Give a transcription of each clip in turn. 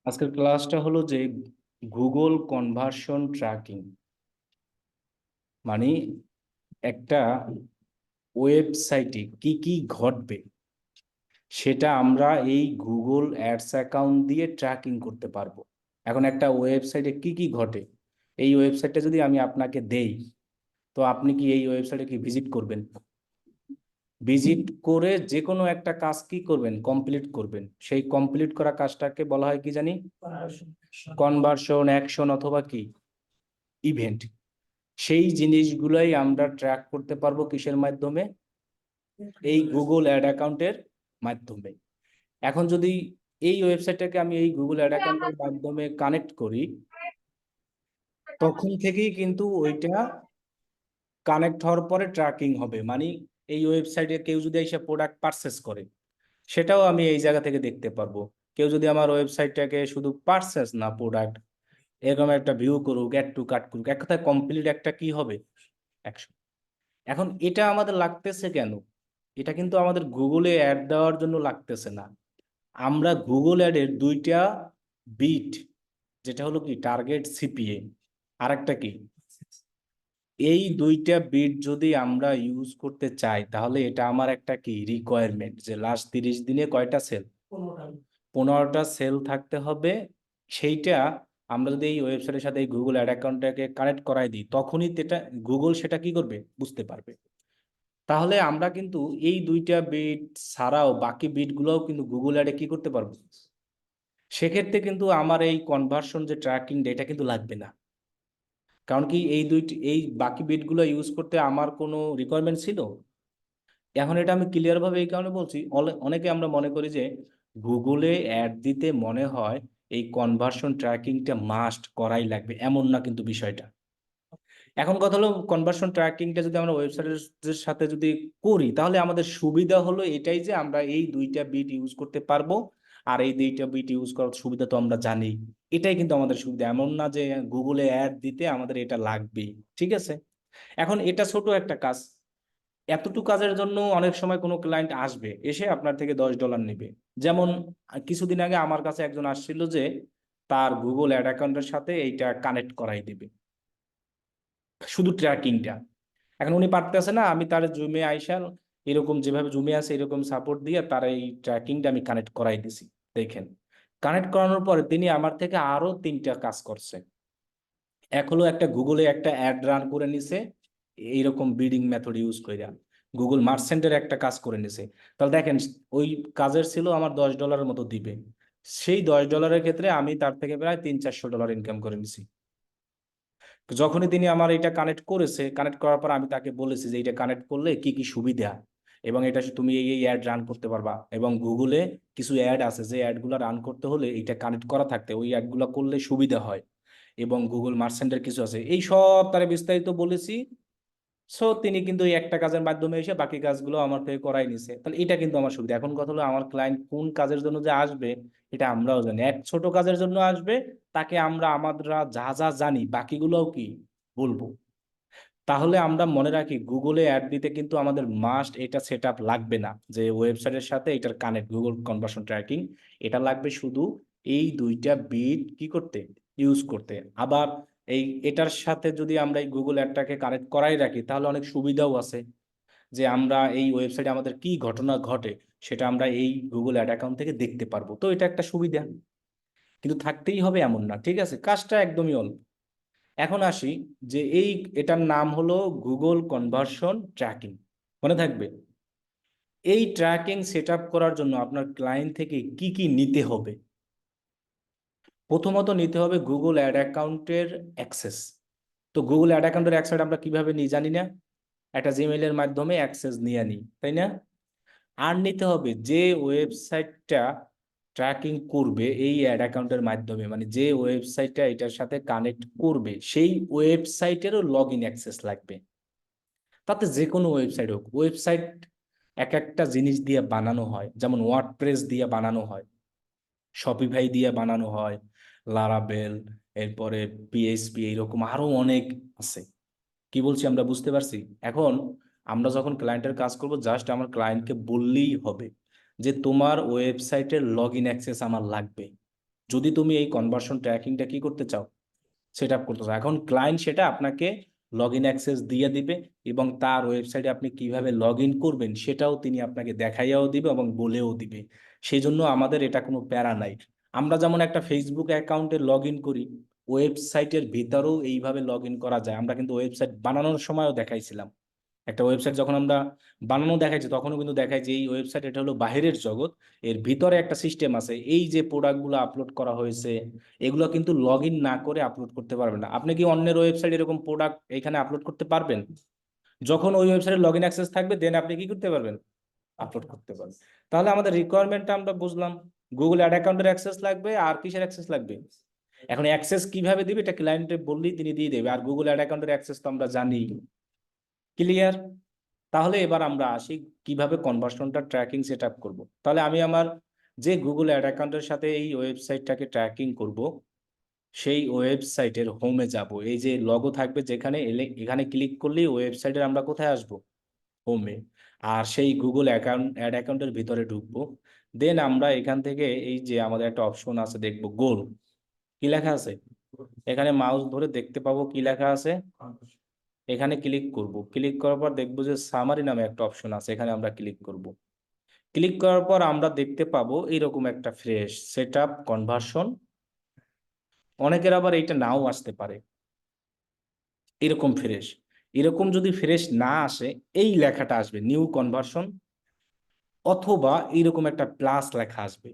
আজকের ক্লাসটা হলো যে গুগল কনভার্সন ট্র্যাকিং, মানে একটা ওয়েবসাইটে কি কি ঘটবে সেটা আমরা এই গুগল অ্যাডস অ্যাকাউন্ট দিয়ে ট্র্যাকিং করতে পারবো। এখন একটা ওয়েবসাইটে কি কি ঘটে, এই ওয়েবসাইটটা যদি আমি আপনাকে দেই, তো আপনি কি এই ওয়েবসাইটে কি ভিজিট করবেন? ভিজিট করে যে কোনো একটা কাজ কি করবেন, কমপ্লিট করবেন। সেই কমপ্লিট করা কাজটাকে বলা হয় কি জানি, কনভার্সন, অ্যাকশন অথবা কি ইভেন্ট। সেই জিনিসগুলাই আমরা ট্র্যাক করতে পারবো কিসের মাধ্যমে? এই গুগল অ্যাড অ্যাকাউন্টের মাধ্যমে। এখন যদি এই ওয়েবসাইটটাকে আমি এই গুগল অ্যাড অ্যাকাউন্টের মাধ্যমে কানেক্ট করি, তখন থেকেই কিন্তু ওইটা কানেক্ট হওয়ার পরে ট্র্যাকিং হবে। মানে এই ওয়েবসাইটে কেউ যদি এসে প্রোডাক্ট পারচেস করে, সেটাও আমি এই জায়গা থেকে দেখতে পারবো। কেউ যদি আমার ওয়েবসাইটটাকে শুধু পারচেস না, প্রোডাক্ট এরকম একটা ভিউ করুক, অ্যাড টু কার্ট করুক, এক কথায় কমপ্লিট একটা কি হবে, অ্যাকশন। এখন এটা আমাদের লাগতেছে কেন? এটা কিন্তু আমাদের গুগলে অ্যাড দেওয়ার জন্য লাগতেছে না। আমরা গুগল অ্যাডের দুইটা বিট, যেটা হলো কি টার্গেট সিপিএ, আর একটা কি, এই দুইটা বিট যদি আমরা ইউজ করতে চাই, তাহলে এটা আমার একটা কি রিকোয়ারমেন্ট যে লাস্ট 30 দিনে কয়টা সেল, 15টা সেল থাকতে হবে। সেইটা আমরা যদি এই ওয়েবসাইটের সাথে এই গুগল অ্যাড অ্যাকাউন্টটাকে কানেক্ট করাই দিই, তখনই এটা গুগল সেটা কি করবে, বুঝতে পারবে। তাহলে আমরা কিন্তু এই দুইটা বিট ছাড়াও বাকি বিটগুলোও কিন্তু গুগল অ্যাডে কি করতে পারবো। সেক্ষেত্রে কিন্তু আমার এই কনভার্সন যে ট্র্যাকিং, এটা কিন্তু লাগবে না। কারণ কি, এই বাকি বিটগুলো ইউজ করতে আমার কোনো রিকোয়ারমেন্ট ছিল। এখন এটা আমি ক্লিয়ার ভাবে এই কারণে বলছি, অনেকে আমরা মনে করি যে গুগলে অ্যাড দিতে মনে হয় এই কনভার্সন ট্র্যাকিংটা মাস্ট করাই লাগবে, এমন না কিন্তু বিষয়টা। এখন কথা হলো, কনভার্সন ট্র্যাকিংটা যদি আমরা ওয়েবসাইটের সাথে যদি করি, তাহলে আমাদের সুবিধা হলো এটাই যে আমরা এই দুইটা বিট ইউজ করতে পারবো। আর এই দুইটা বিট ইউজ করার সুবিধা তো আমরা জানি। এটাই কিন্তু আমাদের সুবিধা, এমন না যে গুগলে অ্যাড দিতে আমাদের এটা লাগবেই। ঠিক আছে, এখন এটা ছোট একটা কাজ। এতটুকু কাজের জন্য অনেক সময় কোনো ক্লায়েন্ট আসবে, এসে আপনার থেকে $10 নেবে। যেমন কিছুদিন আগে আমার কাছে একজন আসছিল যে তার গুগল অ্যাড অ্যাকাউন্টের সাথে এইটা কানেক্ট করাই দিবে, শুধু ট্র্যাকিংটা। এখন উনি পারতেছে না, আমি তার জুমে আইসা এরকম যেভাবে জুমে আছে এরকম সাপোর্ট দিয়ে তার এই ট্র্যাকিংটা আমি কানেক্ট করাই দিছি। দেখেন, কানেক্ট করানোর পরে তিনি আমার থেকে আরো 3টা কাজ করছে। এক হলো একটা গুগলে একটা অ্যাড রান করে নিছে, এইরকম বিডিং মেথড ইউজ করে গুগল মার্চেন্টের একটা কাজ করে নিছে। তাহলে দেখেন, ওই কাজের ছিল আমার $10 মতো দিবে। সেই $10 ক্ষেত্রে আমি তার থেকে প্রায় $300-400 ইনকাম করে নিছি। যখনই তিনি আমার এটা কানেক্ট করেছে, কানেক্ট করার পর আমি তাকে বলেছি যে এটা কানেক্ট করলে কি কি সুবিধা, এবং এটা তুমি এই অ্যাড রান করতে পারবা, এবং গুগলে কিছু অ্যাড আছে যে অ্যাডগুলো রান করতে হলে এটা কানেক্ট করা থাকতে ওই অ্যাডগুলো করলে সুবিধা হয়, এবং গুগল মার্চেন্টের কিছু আছে, এই সব তারা বিস্তারিত বলেছি। সো তিনি কিন্তু এই একটা কাজের মাধ্যমে এসে বাকি কাজগুলো আমার থেকে করাই নিছে। তাহলে এটা কিন্তু আমার সুবিধা। এখন কথা হলো, আমার ক্লায়েন্ট কোন কাজের জন্য যে আসবে এটা আমরাও জানি। এক ছোট কাজের জন্য আসবে, তাকে আমরা আমরা যা যা জানি বাকিগুলোও কি বলবো। তাহলে আমরা মনে রাখি, গুগলে অ্যাড দিতে কিন্তু আমাদের মাস্ট এটা সেট আপ লাগবে না যে ওয়েবসাইটের সাথে এটার কানেক্ট গুগল কনভার্সন ট্র্যাকিং। এটা লাগবে শুধু এই দুইটা বিট কি করতে, ইউজ করতে। আবার এই এটার সাথে যদি আমরা এই গুগল অ্যাডটাকে কানেক্ট করাই রাখি, তাহলে অনেক সুবিধাও আছে যে আমরা এই ওয়েবসাইটে আমাদের কি ঘটনা ঘটে সেটা আমরা এই গুগল অ্যাড অ্যাকাউন্ট থেকে দেখতে পারবো। তো এটা একটা সুবিধা, কিন্তু থাকতেই হবে এমন না। ঠিক আছে, কাজটা একদমই অল্প। এখন আসি যে এটার নাম হলো গুগল কনভার্সন ট্র্যাকিং, মনে থাকবে। এই ট্র্যাকিং সেট আপ করার জন্য আপনার ক্লায়েন্ট থেকে কি কি নিতে হবে? প্রথমত নিতে হবে গুগল অ্যাড অ্যাকাউন্টের অ্যাক্সেস। তো গুগল অ্যাড অ্যাকাউন্টের অ্যাক্সেস আমরা কিভাবে নিই জানি না, একটা জিমেইলের মাধ্যমে অ্যাক্সেস নিয়ে নিই, তাই না? আর নিতে হবে যে ওয়েবসাইটটা ট্র্যাকিং করবে এই অ্যাড অ্যাকাউন্টের মাধ্যমে, মানে যে ওয়েবসাইটটা এটার সাথে কানেক্ট করবে সেই ওয়েবসাইটেরও লগ ইন অ্যাক্সেস লাগবে। তাতে যে কোনো ওয়েবসাইট হোক, ওয়েবসাইট এক একটা জিনিস দিয়ে বানানো হয়, যেমন ওয়ার্ডপ্রেস দিয়ে বানানো হয়, শপিফাই দিয়ে বানানো হয়, লারাবেল, এরপরে পিএইচপি, এইরকম আরো অনেক আছে। কি বলছি আমরা বুঝতে পারছি? এখন আমরা যখন ক্লায়েন্টের কাজ করব, জাস্ট আমার ক্লায়েন্টকে বললেই হবে যে তোমার ওয়েবসাইটের লগ ইন অ্যাক্সেস আমার লাগবে। যদি তুমি এই কনভার্সন ট্র্যাকিংটা কি করতে চাও, সেট আপ করতে চাও, এখন ক্লায়েন্ট সেটা আপনাকে লগ ইন অ্যাক্সেস দিয়ে দিবে, এবং তার ওয়েবসাইটে আপনি কিভাবে লগ ইন করবেন সেটাও তিনি আপনাকে দেখাইয়াও দিবে এবং বলেও দিবে। সেই জন্য আমাদের এটা কোনো প্যারা নাই। আমরা যেমন একটা ফেসবুক অ্যাকাউন্টে লগ ইন করি, ওয়েবসাইটের ভিতরেও এইভাবে লগ ইন করা যায়। আমরা কিন্তু ওয়েবসাইট বানানোর সময়ও দেখাইছিলাম, একটা ওয়েবসাইট যখন আমরা বানানো দেখাইছি তখনও কিন্তু দেখাই যে এই ওয়েবসাইট এটা হলো বাইরের জগৎ, এর ভিতরে একটা সিস্টেম আছে। এই যে প্রোডাক্টগুলো আপলোড করা হয়েছে এগুলো কিন্তু লগ ইন না করে আপলোড করতে পারবেন না। আপনি কি অন্যের ওয়েবসাইট এরকম প্রোডাক্ট এখানে আপলোড করতে পারবেন? যখন ওই ওয়েবসাইটে লগ ইন অ্যাক্সেস থাকবে দেন আপনি কি করতে পারবেন, আপলোড করতে পারবেন। তাহলে আমাদের রিকোয়ারমেন্টটা আমরা বুঝলাম, গুগল অ্যাড অ্যাকাউন্টের অ্যাক্সেস লাগবে, আর কিসের অ্যাক্সেস লাগবে? এখন অ্যাক্সেস কিভাবে দিবে এটা ক্লায়েন্টে বললেই তিনি দিয়ে দেবে, আর গুগল অ্যাড অ্যাকাউন্টের অ্যাক্সেস তো আমরা জানি। ক্লিয়ার? তাহলে এবার আমরা আসি কিভাবে কনভার্সনটা ট্র্যাকিং সেট আপ করবো। তাহলে আমি আমার যে গুগল অ্যাড অ্যাকাউন্টের সাথে এই ওয়েবসাইটটাকে ট্র্যাকিং করব, সেই ওয়েবসাইটের হোমে যাব। এই যে লগো থাকবে যেখানে এলে এখানে ক্লিক করলেই ওয়েবসাইটের আমরা কোথায় আসব, হোমে। আর সেই গুগল অ্যাকাউন্ট অ্যাড অ্যাকাউন্টের ভিতরে ঢুকবো। দেন আমরা এখান থেকে এই যে আমাদের একটা অপশন আছে দেখবো গোল, কি লেখা আছে এখানে, মাউস ধরে দেখতে পাবো কি লেখা আছে, এখানে ক্লিক করব। ক্লিক করার পর দেখবো যে সামারি নামে একটা অপশন আছে, এখানে আমরা ক্লিক করব। ক্লিক করার পর আমরা দেখতে পাবো এরকম একটা ফ্রেশ সেটআপ কনভার্সন। অনেকের আবার এইটা নাও আসতে পারে এরকম ফ্রেশ। এরকম যদি ফ্রেশ না আসে, এই লেখাটা আসবে নিউ কনভার্সন, অথবা এইরকম একটা প্লাস লেখা আসবে।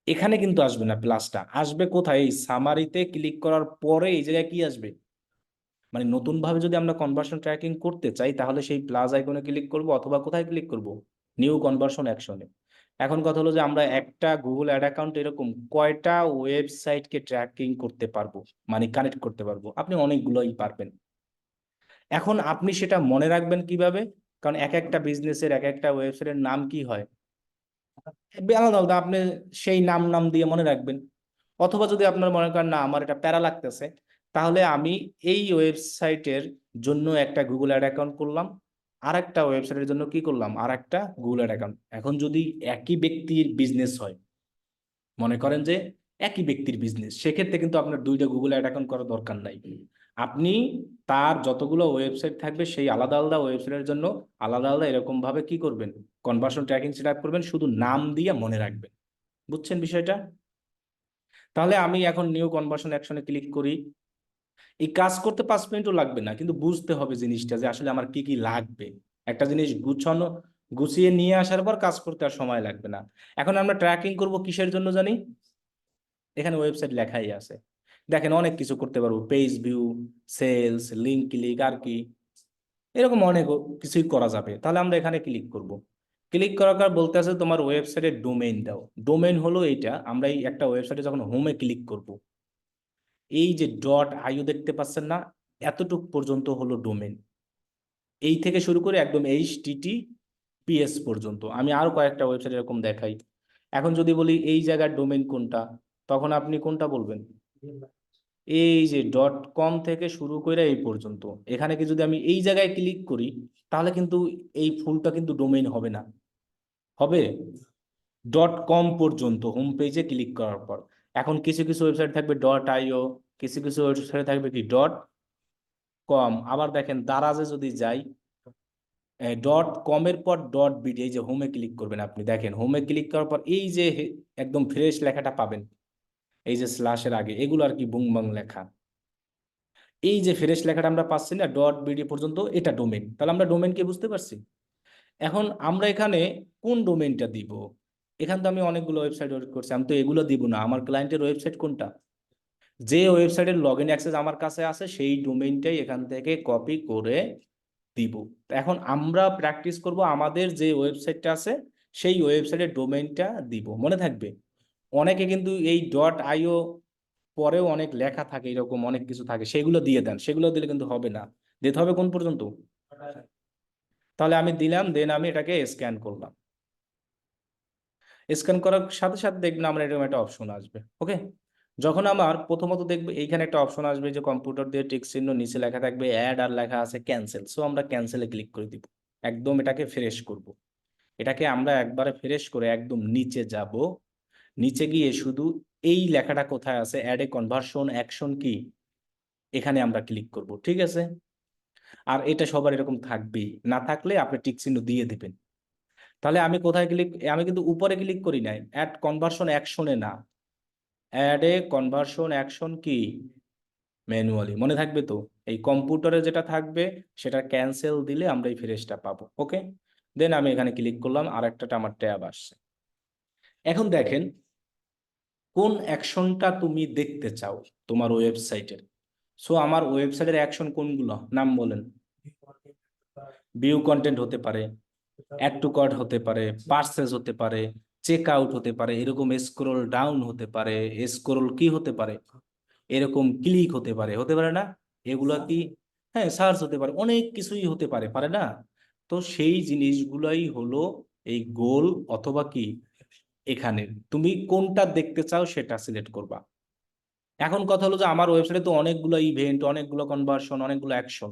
এখানে কিন্তু আসবে না, প্লাসটা আসবে কোথায়, এই সামারিতে ক্লিক করার পরে এই জায়গায় কি আসবে, মানে নতুন ভাবে যদি আমরা কনভার্সন ট্র্যাকিং করতে চাই তাহলে সেই প্লাস আইকনে ক্লিক করব, অথবা কোথায় ক্লিক করব, নিউ কনভার্সন অ্যাকশনে। এখন কথা হলো যে আমরা একটা গুগল অ্যাড অ্যাকাউন্ট এরকম কয়টা ওয়েবসাইটকে ট্র্যাকিং করতে পারবো, মানে কানেক্ট করতে পারবো? আপনি অনেকগুলোই পারবেন। এখন আপনি সেটা মনে রাখবেন কিভাবে? কারণ এক একটা বিজনেসের এক একটা ওয়েবসাইটের নাম কি হয়, আলাদা আলাদা। আপনি সেই নাম নাম দিয়ে মনে রাখবেন। অথবা যদি আপনার মনে করেন না আমার এটা প্যারা লাগতেছে, তাহলে আমি এই ওয়েবসাইটের জন্য একটা গুগল অ্যাড অ্যাকাউন্ট করলাম, আর একটা ওয়েবসাইটের জন্য কি করলাম, আর একটা গুগল অ্যাড অ্যাকাউন্ট। এখন যদি একই ব্যক্তির বিজনেস হয়, মনে করেন যে একই ব্যক্তির বিজনেস, সেক্ষেত্রে কিন্তু আপনার দুইটা গুগল অ্যাড অ্যাকাউন্ট করার দরকার নাই। আপনি তার যতগুলো ওয়েবসাইট থাকবে সেই আলাদা আলাদা ওয়েবসাইটের জন্য আলাদা আলাদা এরকম ভাবে কি করবেন, কনভার্সন ট্র্যাকিং সেট আপ করবেন, শুধু নাম দিয়ে মনে রাখবেন। বুঝছেন বিষয়টা? তাহলে আমি এখন নিউ কনভার্সন অ্যাকশনে ক্লিক করি। এই কাজ করতে 5 মিনিটও লাগবে না, কিন্তু বুঝতে হবে জিনিসটা যে আসলে আমার কি কি লাগবে। একটা জিনিস গুছানো, গুছিয়ে নিয়ে আসার পর কাজ করতে আর সময় লাগবে না। এখন আমরা ট্র্যাকিং করব কিসের জন্য জানি, এখানে ওয়েবসাইট লেখাই আছে। দেখেন অনেক কিছু করতে পারবো, page view, sales, link click, আর কি এরকম অনেক কিছুই করা যাবে। তাহলে আমরা এখানে ক্লিক করব। ক্লিক করার পর বলতে আছে তোমার ওয়েবসাইটের ডোমেইন দাও। ডোমেইন হলো এইটা, আমরা এই একটা ওয়েবসাইটে যখন হোমে ক্লিক করব, এই যে ডট আইও দেখতে পাচ্ছেন না, এতটুক পর্যন্ত হলো ডোমেন। এই থেকে শুরু করে একদম HTTPS পর্যন্ত। আমি আরো কয়েকটা ওয়েবসাইট এরকম দেখাই। এখন যদি বলি এই জায়গার ডোমেন কোনটা, তখন আপনি কোনটা বলবেন? এই যে .com থেকে শুরু করে এই পর্যন্ত। এখানে কি যদি আমি এই জায়গায় ক্লিক করি, তাহলে কিন্তু এই ফুলটা কিন্তু ডোমেইন হবে না, হবে .com পর্যন্ত হোম পেজে ক্লিক করার পর। এখন কিছু কিছু ওয়েবসাইট থাকবে .io, কিছু কিছু ওয়েবসাইট থাকবে কি .com। আবার দেখেন দারাজে যদি যাই, .com এর পর .bd, এই যে হোমে ক্লিক করবেন আপনি, দেখেন হোমে ক্লিক করার পর এই যে একদম ফ্রেশ লেখাটা পাবেন, এই যে স্ল্যাশের আগে এগুলো আর কি বুং বাং লেখা, এই যে ফ্রেশ লেখাটা আমরা পাচ্ছি না .bd পর্যন্ত, এটা ডোমেন। তাহলে আমরা ডোমেনকে বুঝতে পারছি। এখন আমরা এখানে কোন ডোমেনটা দিব? এখান তো আমি অনেকগুলো ওয়েবসাইট করছি, আমি তো এগুলো দিব না। আমার ক্লায়েন্টের ওয়েবসাইট কোনটা, যে ওয়েবসাইটের লগ ইন অ্যাক্সেস আমার কাছে আছে সেই ডোমেইনটাই এখান থেকে কপি করে দিব। তো এখন আমরা প্র্যাকটিস করব আমাদের যে ওয়েবসাইটটা আছে সেই ওয়েবসাইটের ডোমেইনটা দিব, মনে থাকবে। অনেকে কিন্তু এই .io পরেও অনেক লেখা থাকে, এরকম অনেক কিছু থাকে, সেগুলো দিয়ে দেন। সেগুলো দিলে কিন্তু হবে না, দিতে হবে কোন পর্যন্ত? তাহলে আমি দিলাম, দেন আমি এটাকে স্ক্যান করলাম। স্ক্যান করার সাথে সাথে দেখবেন আমার এরকম একটা অপশন আসবে। ওকে, যখন আমার প্রথমত দেখবে এইখানে একটা অপশন আসবে যে কম্পিউটার দিয়ে টিক চিহ্ন, নিচে লেখা থাকবে অ্যাড, আর লেখা আছে ক্যান্সেল। সো আমরা ক্যান্সেলে ক্লিক করে দিব, একদম এটাকে ফ্রেশ করব। এটাকে আমরা একবারে ফ্রেশ করে একদম নিচে যাব। নিচে গিয়ে শুধু এই লেখাটা কোথায় আছে, অ্যাড এ কনভার্সন অ্যাকশন কি, এখানে আমরা ক্লিক করব। ঠিক আছে, আর এটা সবার এরকম থাকবেই, না থাকলে আপনি টিক চিহ্ন দিয়ে দিবেন। তাহলে আমি কোথায় ক্লিক, আমি কিন্তু উপরে ক্লিক করি নাই, অ্যাড কনভার্সন অ্যাকশনে না, অ্যাড এ কনভার্সন অ্যাকশন কি ম্যানুয়ালি, মনে থাকবে তো? এই কম্পিউটারে যেটা থাকবে সেটা ক্যান্সেল দিলে আমরা এই ফ্রেজটা পাবো। ওকে, দেন আমি এখানে ক্লিক করলাম, আর একটা আমার ট্যাব আসছে। এখন দেখেন কোন অ্যাকশনটা তুমি দেখতে চাও তোমার ওয়েবসাইটের। সো আমার ওয়েবসাইটের অ্যাকশন কোনগুলো, নাম বলেন। ভিউ কন্টেন্ট হতে পারে, অ্যাড টু কার্ট হতে পারে, পার্সেস হতে পারে, চেক আউট হতে পারে, এরকম স্ক্রল ডাউন হতে পারে, স্ক্রল কি হতে পারে, এরকম ক্লিক হতে পারে, হতে পারে না? এগুলা কি, হ্যাঁ, সার্চ হতে পারে, অনেক কিছুই হতে পারে, পারে না? তো সেই জিনিসগুলাই হলো এই গোল, অথবা কি এখানে তুমি কোনটা দেখতে চাও সেটা সিলেক্ট করবা। এখন কথা হলো যে আমার ওয়েবসাইটে তো অনেকগুলো ইভেন্ট, অনেকগুলো কনভার্সন, অনেকগুলো অ্যাকশন,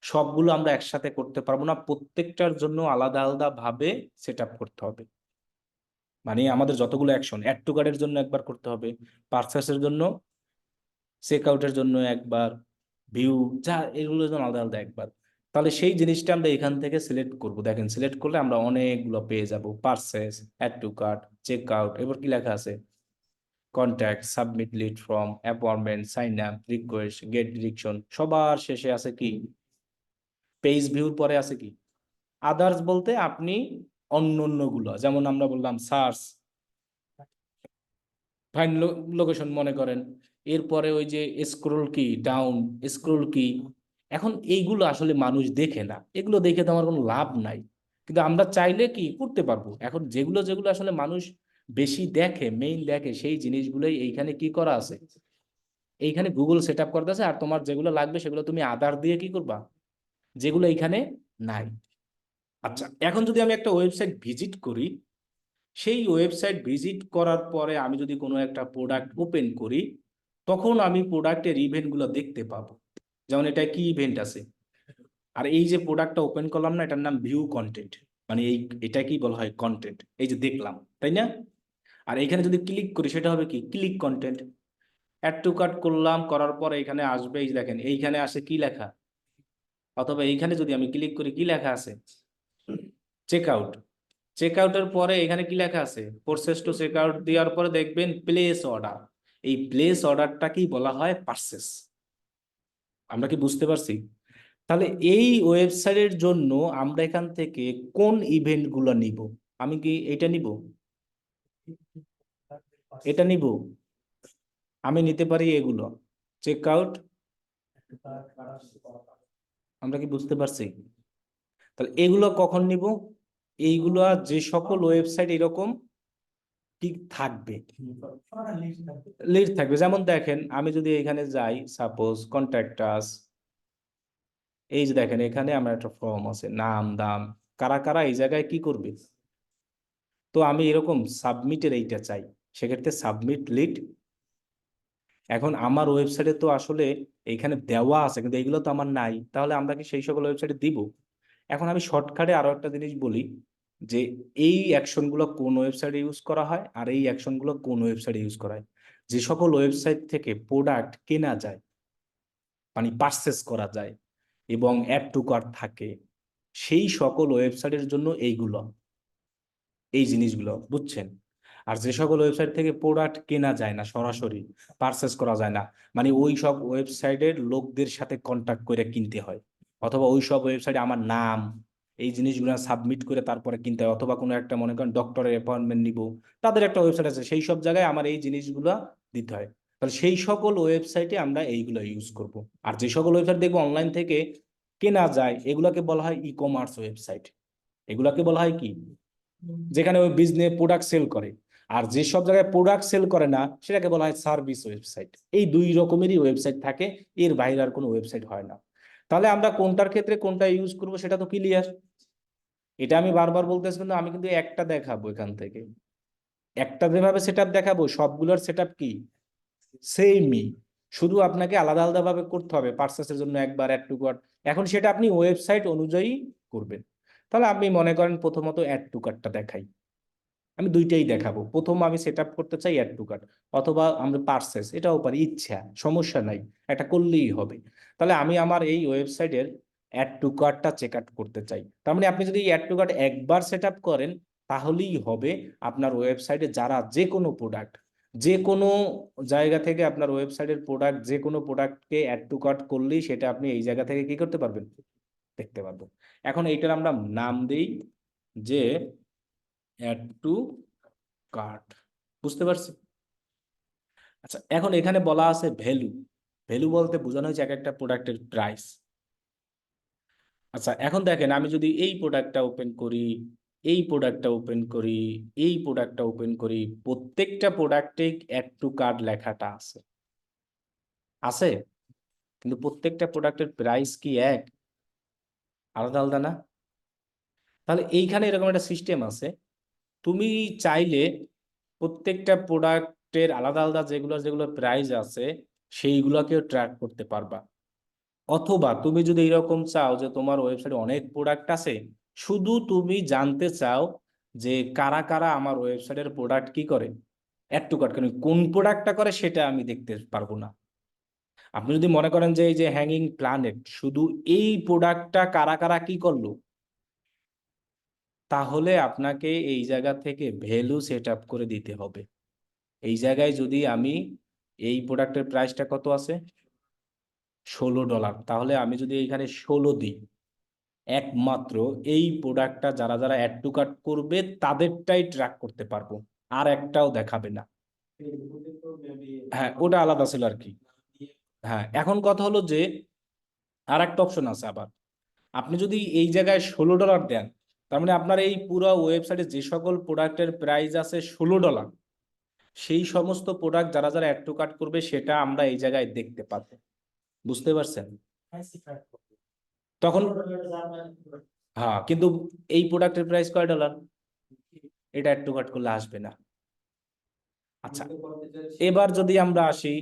সবগুলো আমরা একসাথে করতে পারবো না, প্রত্যেকটার জন্য আলাদা আলাদা ভাবে সেট আপ করতে হবে। মানে আমাদের যতগুলো অ্যাকশন, অ্যাড টু কার্টের জন্য একবার করতে হবে, পার্সেসের জন্য, চেক আউটের জন্য একবার, ভিউ, যা এগুলোর জন্য আলাদা আলাদা একবার। তাহলে সেই জিনিসটা আমরা এখান থেকে সিলেক্ট করব। দেখেন সিলেক্ট করলে আমরা অনেকগুলো পেয়ে যাব, purchase, add to cart, check out, এবার কি লেখা আছে, contact, submit lead form, appointment, sign up, request, get direction, সবার শেষে আছে কি, পেজ ভিউর পরে আছে কি, আদার্স। বলতে আপনি অন্য অন্য গুলো, যেমন আমরা বললাম সার্চ, ফাইন্ড লোকেশন মনে করেন, এরপরে ওই যে স্ক্রোল কি ডাউন, স্ক্রোল কি। এখন এইগুলো আসলে মানুষ দেখে না, এগুলো দেখে তো আমার কোনো লাভ নাই, কিন্তু আমরা চাইলে কি করতে পারবো। এখন যেগুলো যেগুলো আসলে মানুষ বেশি দেখে, মেইন দেখে, সেই জিনিসগুলোই এইখানে কি করা আছে, এইখানে গুগল সেট আপ করতে আছে। আর তোমার যেগুলো লাগবে সেগুলো তুমি আদার দিয়ে কি করবা, যেগুলো এইখানে নাই। আচ্ছা, এখন যদি আমি একটা ওয়েবসাইট ভিজিট করি, সেই ওয়েবসাইট ভিজিট করার পরে আমি যদি কোনো একটা প্রোডাক্ট ওপেন করি, তখন আমি প্রোডাক্টের ইভেন্টগুলো দেখতে পাবো। যেমন এটা কি ইভেন্ট আছে, আর এই যে প্রোডাক্টটা ওপেন করলাম না, এটার নাম ভিউ কন্টেন্ট, মানে এই, এটা কি বলা হয়, কন্টেন্ট, এই যে দেখলাম, তাই না? আর এখানে যদি ক্লিক করি সেটা হবে কি, click content. Add to cart করলাম, করার পর এখানে আসবে, এই যে দেখেন এইখানে আসে কি লেখা, অথবা এইখানে যদি আমি ক্লিক করি কি লেখা আছে, চেক আউট। চেক আউটের পরে এখানে কি লেখা আছে, প্রসেস টু চেক আউট, দেওয়ার পরে দেখবেন প্লেস অর্ডার। এই প্লেস অর্ডারটাকেই বলা হয় পারচেস। আমরা কি বুঝতে পারছি? তাহলে এই ওয়েবসাইটের জন্য আমরা এখান থেকে কোন ইভেন্ট গুলো নিব, আমি কি এটা নিব, এটা নিব, আমি নিতে পারি এগুলো, চেক আউট। আমরা কি বুঝতে পারছি? তাহলে এগুলো কখন নিব, এইগুলো যে সকল ওয়েবসাইট এরকম কি থাকবে, লিস্ট থাকবে। যেমন দেখেন আমি যদি এখানে যাই, সাপোজ কন্ট্যাক্ট আস, এই যে দেখেন এখানে আমার একটা ফর্ম আছে, নাম, দাম, কারা কারা এই জায়গায় কি করবে। তো আমি এরকম সাবমিটের এইটা চাই, সেক্ষেত্রে সাবমিট লিড। এখন আমার ওয়েবসাইটে তো আসলে এইখানে দেওয়া আছে, কিন্তু এইগুলো তো আমার নাই, তাহলে আমরা কি সেই সকল ওয়েবসাইটে দিব? এখন আমি শর্টকাটে আরো একটা জিনিস বলি, যে এই অ্যাকশনগুলো কোন ওয়েবসাইটে ইউজ করা হয়, আর এই অ্যাকশনগুলো কোন ওয়েবসাইটে ইউজ করা হয়। যে সকল ওয়েবসাইট থেকে প্রোডাক্ট কেনা যায়, মানে পারচেস করা যায়, এবং অ্যাড টু কার্ট থাকে, সেই সকল ওয়েবসাইটের জন্য এইগুলো, এই জিনিসগুলো বুঝছেন। আর যে সকল ওয়েবসাইট থেকে প্রোডাক্ট কেনা যায় না, সরাসরি পারচেস করা যায় না, মানে ওই সব ওয়েবসাইটের লোকদের সাথে কন্ট্যাক্ট করে কিনতে হয়, অথবা ওই সব ওয়েবসাইটে আমার নাম, এই জিনিসগুলো সাবমিট করে তারপরে কিনতে হয়, অথবা কোনো একটা মনে করেন ডক্টরের অ্যাপয়েন্টমেন্ট নিব, তাদের একটা ওয়েবসাইট আছে, সেই সব জায়গায় আমার এই জিনিসগুলো দিতে হয়। তাহলে সেই সকল ওয়েবসাইটে আমরা এইগুলো ইউজ করব। আর যে সকল ওয়েবসাইট দেখবো অনলাইন থেকে কেনা যায়, এগুলাকে বলা হয় ই কমার্স ওয়েবসাইট। এগুলাকে বলা হয় কি, যেখানে ওই বিজনেস প্রোডাক্ট সেল করে। আর যেসব জায়গায় প্রোডাক্ট সেল করে না, সেটাকে বলা হয় সার্ভিস ওয়েবসাইট। এই দুই রকমেরই ওয়েবসাইট থাকে, এর বাইরে আর কোনো ওয়েবসাইট হয় না। তাহলে আমরা কোনটার ক্ষেত্রে কোনটা ইউজ করব সেটা তো ক্লিয়ার। এটা আমি বারবার বলতেছি, কিন্তু আমি কিন্তু একটা দেখাবো এখান থেকে, একটা যেভাবে সেট আপ দেখাবো, সবগুলোর সেট আপ কি সেমই, শুধু আপনাকে আলাদা আলাদা ভাবে করতে হবে, পার্সেসের জন্য একবার, অ্যাড টু কার্ট। এখন সেটা আপনি ওয়েবসাইট অনুযায়ী করবেন। তাহলে আপনি মনে করেন প্রথমত অ্যাড টু কার্টটা দেখাই। আমি দুইটাই দেখাবো। প্রথম আমি সেট আপ করতে চাই অ্যাড টু কার্ট, অথবা আমরা পার্সেস, এটাও পারি, ইচ্ছা, সমস্যা নাই, এটা করলেই হবে। তাহলে আমি আমার এই ওয়েবসাইটের অ্যাড টু কার্টটা চেক আউট করতে চাই। তার মানে আপনি যদি অ্যাড টু কার্ট একবার সেট আপ করেন তাহলেই হবে আপনার ওয়েবসাইটে যারা যে কোনো প্রোডাক্ট, যে কোনো জায়গা থেকে আপনার ওয়েবসাইটের প্রোডাক্ট, যে কোনো প্রোডাক্টকে অ্যাড টু কার্ট করলেই সেটা আপনি এই জায়গা থেকে কি করতে পারবেন, দেখতে পারবেন। এখন এইটার আমরা নাম দিই যে অ্যাড টু কার্ট, বুঝতে পারছি? আচ্ছা, এখন এখানে বলা আছে ভ্যালু। ভ্যালু বলতে বোঝানো হয়েছে এক একটা প্রোডাক্টের প্রাইস। আচ্ছা, এখন দেখেন আমি যদি এই প্রোডাক্টটা ওপেন করি, এই প্রোডাক্টটা ওপেন করি, এই প্রোডাক্টটা ওপেন করি, প্রত্যেকটা প্রোডাক্টে অ্যাড টু কার্ট লেখাটা আছে, আছে, কিন্তু প্রত্যেকটা প্রোডাক্টের প্রাইস কি এক? আলাদা আলাদা না? তাহলে এইখানে এরকম একটা সিস্টেম আছে, তুমি চাইলে প্রত্যেকটা প্রোডাক্টের আলাদা আলাদা যেগুলো যেগুলো প্রাইস আছে সেইগুলোকেও ট্র্যাক করতে পারবা। অথবা তুমি যদি এরকম চাও যে তোমার ওয়েবসাইটে অনেক প্রোডাক্ট আছে, শুধু তুমি জানতে চাও যে কারা কারা আমার ওয়েবসাইটের প্রোডাক্ট কি করে, অ্যাড টু কার্ট, কেন কোন প্রোডাক্টটা করে সেটা আমি দেখতে পারবো না। আপনি যদি মনে করেন যে এই যে হ্যাঙ্গিং প্ল্যানেট শুধু এই প্রোডাক্টটা কারা কারা কি করলো, তাহলে আপনাকে এই জায়গা থেকে ভ্যালু সেট আপ করে দিতে হবে। এই জায়গায় যদি আমি এই প্রোডাক্টের প্রাইসটা কত আছে, $16, তাহলে আমি যদি এইখানে 16 দিই, একমাত্র এই প্রোডাক্টটা যারা যারা অ্যাড টু কার্ট করবে তাদেরটাই ট্র্যাক করতে পারবো, আর একটাও দেখাবে না। হ্যাঁ, ওটা আলাদা ছিল আর কি। হ্যাঁ, এখন কথা হলো যে আর একটা অপশন আছে আবার। আপনি যদি এই জায়গায় $16 দেন, তার মানে আপনার এই পুরো ওয়েবসাইটে যে সকল প্রোডাক্টের প্রাইস আছে $16, সেই সমস্ত প্রোডাক্ট যারা যারা অ্যাড টু কার্ট করবে সেটা আমরা এই জায়গায় দেখতে পাবো। বুঝতে পারছেন? তখন হ্যাঁ, কিন্তু এই প্রোডাক্টের প্রাইস কয় ডলার, এটা অ্যাড টু কার্ট করলে আসবে না। আচ্ছা, এবার যদি আমরা আসি,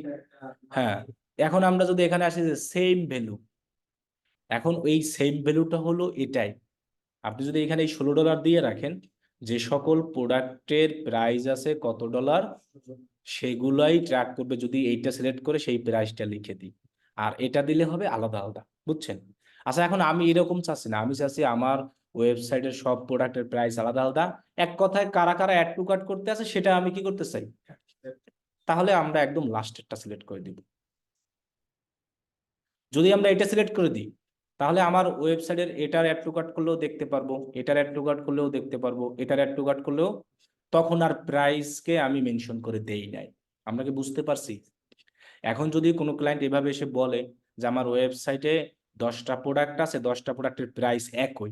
হ্যাঁ, এখন আমরা যদি এখানে আসি যে সেম ভ্যালু, এখন এই সেম ভ্যালুটা হলো এটাই। আপনি যদি এখানে এই $16 দিয়ে রাখেন, যে সকল প্রোডাক্টের প্রাইস আছে কত ডলার সেগুলাই ট্র্যাক করবে, যদি এইটা সিলেক্ট করে সেই প্রাইসটা লিখে দিই, আর এটা দিলে হবে আলাদা আলাদা। বুঝছেন? আচ্ছা, এখন আমি এরকম চাচ্ছি না, আমি চাচ্ছি আমার ওয়েবসাইটের সব প্রোডাক্টের প্রাইস আলাদা আলাদা, এক কথায় কারা কারা অ্যাড টু কার্ট করতে আছে সেটা আমি কি করতে চাই। তাহলে আমরা একদম লাস্টেরটা সিলেক্ট করে দিব। যদি আমরা এটা সিলেক্ট করে দিই তাহলে আমার ওয়েবসাইটের এটার অ্যাড টু কার্ট করলেও দেখতে পারবো, এটার অ্যাড টু কার্ট করলেও দেখতে পারবো, এটার অ্যাড টু কার্ট করলেও, তখন আর প্রাইসকে আমি মেনশন করে দেই নাই। আমরা কি বুঝতে পারছি? এখন যদি কোনো ক্লায়েন্ট এভাবে এসে বলে যে আমার ওয়েবসাইটে 10টা প্রোডাক্ট আছে, 10টা প্রোডাক্টের প্রাইস একই,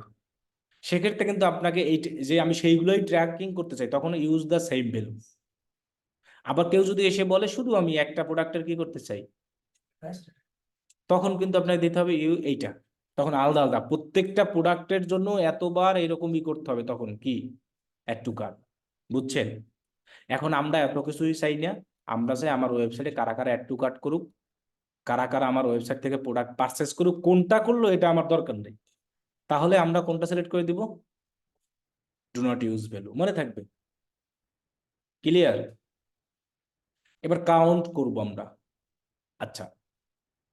সেক্ষেত্রে কিন্তু আপনাকে এই যে আমি সেইগুলোই ট্র্যাকিং করতে চাই, তখন ইউজ দ্য সেম ভ্যালু। আবার কেউ যদি এসে বলে শুধু আমি একটা প্রোডাক্টের কি করতে চাই, তখন কিন্তু আপনাকে দিতে হবে এইটা, তখন আলাদা আলাদা প্রত্যেকটা প্রোডাক্টের জন্য এতবার এরকমই করতে হবে, তখন কি অ্যাড টু কার্ট। বুঝছেন? এখন আমরা এত কিছুই চাই না, আমরা চাই আমার ওয়েবসাইটে কারা কারা অ্যাড টু কার্ট করুক, কারা কারা আমার ওয়েবসাইট থেকে প্রোডাক্ট পারচেস করুক, কোনটা করলো এটা আমার দরকার নেই। তাহলে আমরা কোনটা সিলেক্ট করে দিব, ডু নট ইউজ ভ্যালু, মনে থাকবে? ক্লিয়ার? এবার কাউন্ট করব আমরা। আচ্ছা,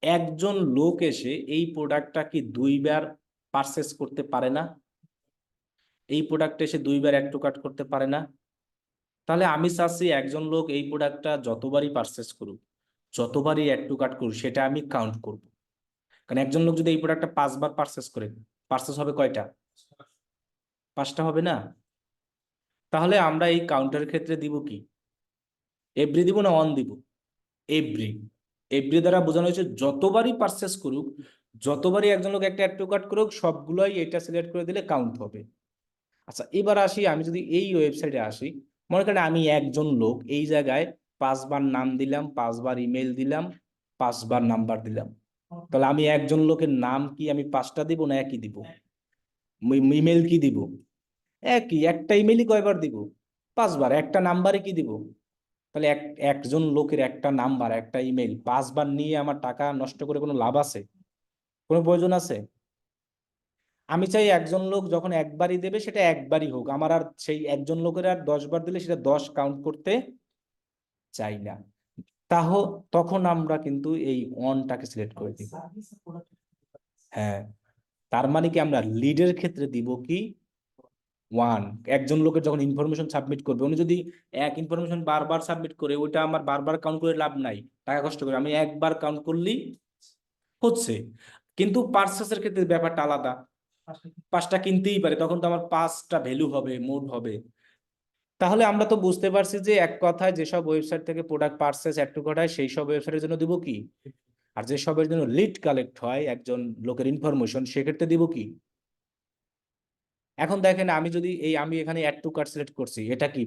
একজন লোক এসে এই প্রোডাক্টটা কি 2বার পারচেস করতে পারে না? এই প্রোডাক্টে এসে 2বার অ্যাড টু কার্ট করতে পারে না? তাহলে আমি চাচ্ছি একজন লোক এই প্রোডাক্টটা যতবারই পারচেস করুক, যতবারই অ্যাড টু কার্ট করুক, সেটা আমি কাউন্ট করব। কারণ একজন লোক যদি এই প্রোডাক্টটা 5বার পারচেস করে, পারচেস হবে কয়টা, 5টা হবে না? তাহলে আমরা এই কাউন্টারের ক্ষেত্রে দিব কি, এভরি দিব না অন দিব? এভরি। এভরি দ্বারা বোঝানো হয়েছে যতবারই পারচেস করুক, যতবারই একজন লোক একটা অ্যাড টু কার্ট করুক, সবগুলোই এটা সিলেক্ট করে দিলে কাউন্ট হবে। আচ্ছা, এবার আসি, আমি যদি এই ওয়েবসাইটে আসি, মনে করেন আমি একজন লোক এই জায়গায় 5বার নাম দিলাম, 5বার ইমেল দিলাম, 5বার নাম্বার দিলাম, তাহলে আমি একজন লোকের নাম কি আমি 5টা দিব না একই দিব? ইমেল কি দিব? একই, একটা ইমেলই কয়বার দিব, 5বার। একটা নাম্বারে কি দিব? তাহলে একজন লোকের একটা নাম্বার একটা ইমেল 5বার নিয়ে আমার টাকা নষ্ট করে কোনো লাভ আছে, কোনো প্রয়োজন আছে? আমি চাই একজন লোক যখন একবারই দেবে সেটা একবারই হোক, আমার আর সেই একজন লোকের আর 10 বার দিলে সেটা 10 কাউন্ট করতে চাই না। তখন আমরা কিন্তু এই অনটাকে সিলেক্ট করে দিব। হ্যাঁ, তার মানে কি আমরা লিডের ক্ষেত্রে দিব কি 1। একজন লোকের যখন ইনফরমেশন সাবমিট করবে, উনি যদি এক ইনফরমেশন বারবার সাবমিট করে, ওইটা আমার বারবার কাউন্ট করে লাভ নাই, টাকা কষ্ট করে, আমি একবার কাউন্ট করলেই হচ্ছে। কিন্তু পার্সেসের ক্ষেত্রে ব্যাপারটা আলাদা, 5টা কিনতেই পারে, তখন তো আমার 5টা ভ্যালু হবে, মোড হবে। তাহলে আমরা তো বুঝতে পারছি যে এক কথায় যেসব ওয়েবসাইট থেকে প্রোডাক্ট পার্সেস একটু ঘটায় সেই সব ওয়েবসাইটের জন্য দিব কি, আর যেসবের জন্য লিড কালেক্ট হয় একজন লোকের ইনফরমেশন, সেক্ষেত্রে দিব কি। এখন দেখেন আমি যদি আমি এখানে অ্যাড টু কার্ট সিলেক্ট করছি, এটা কি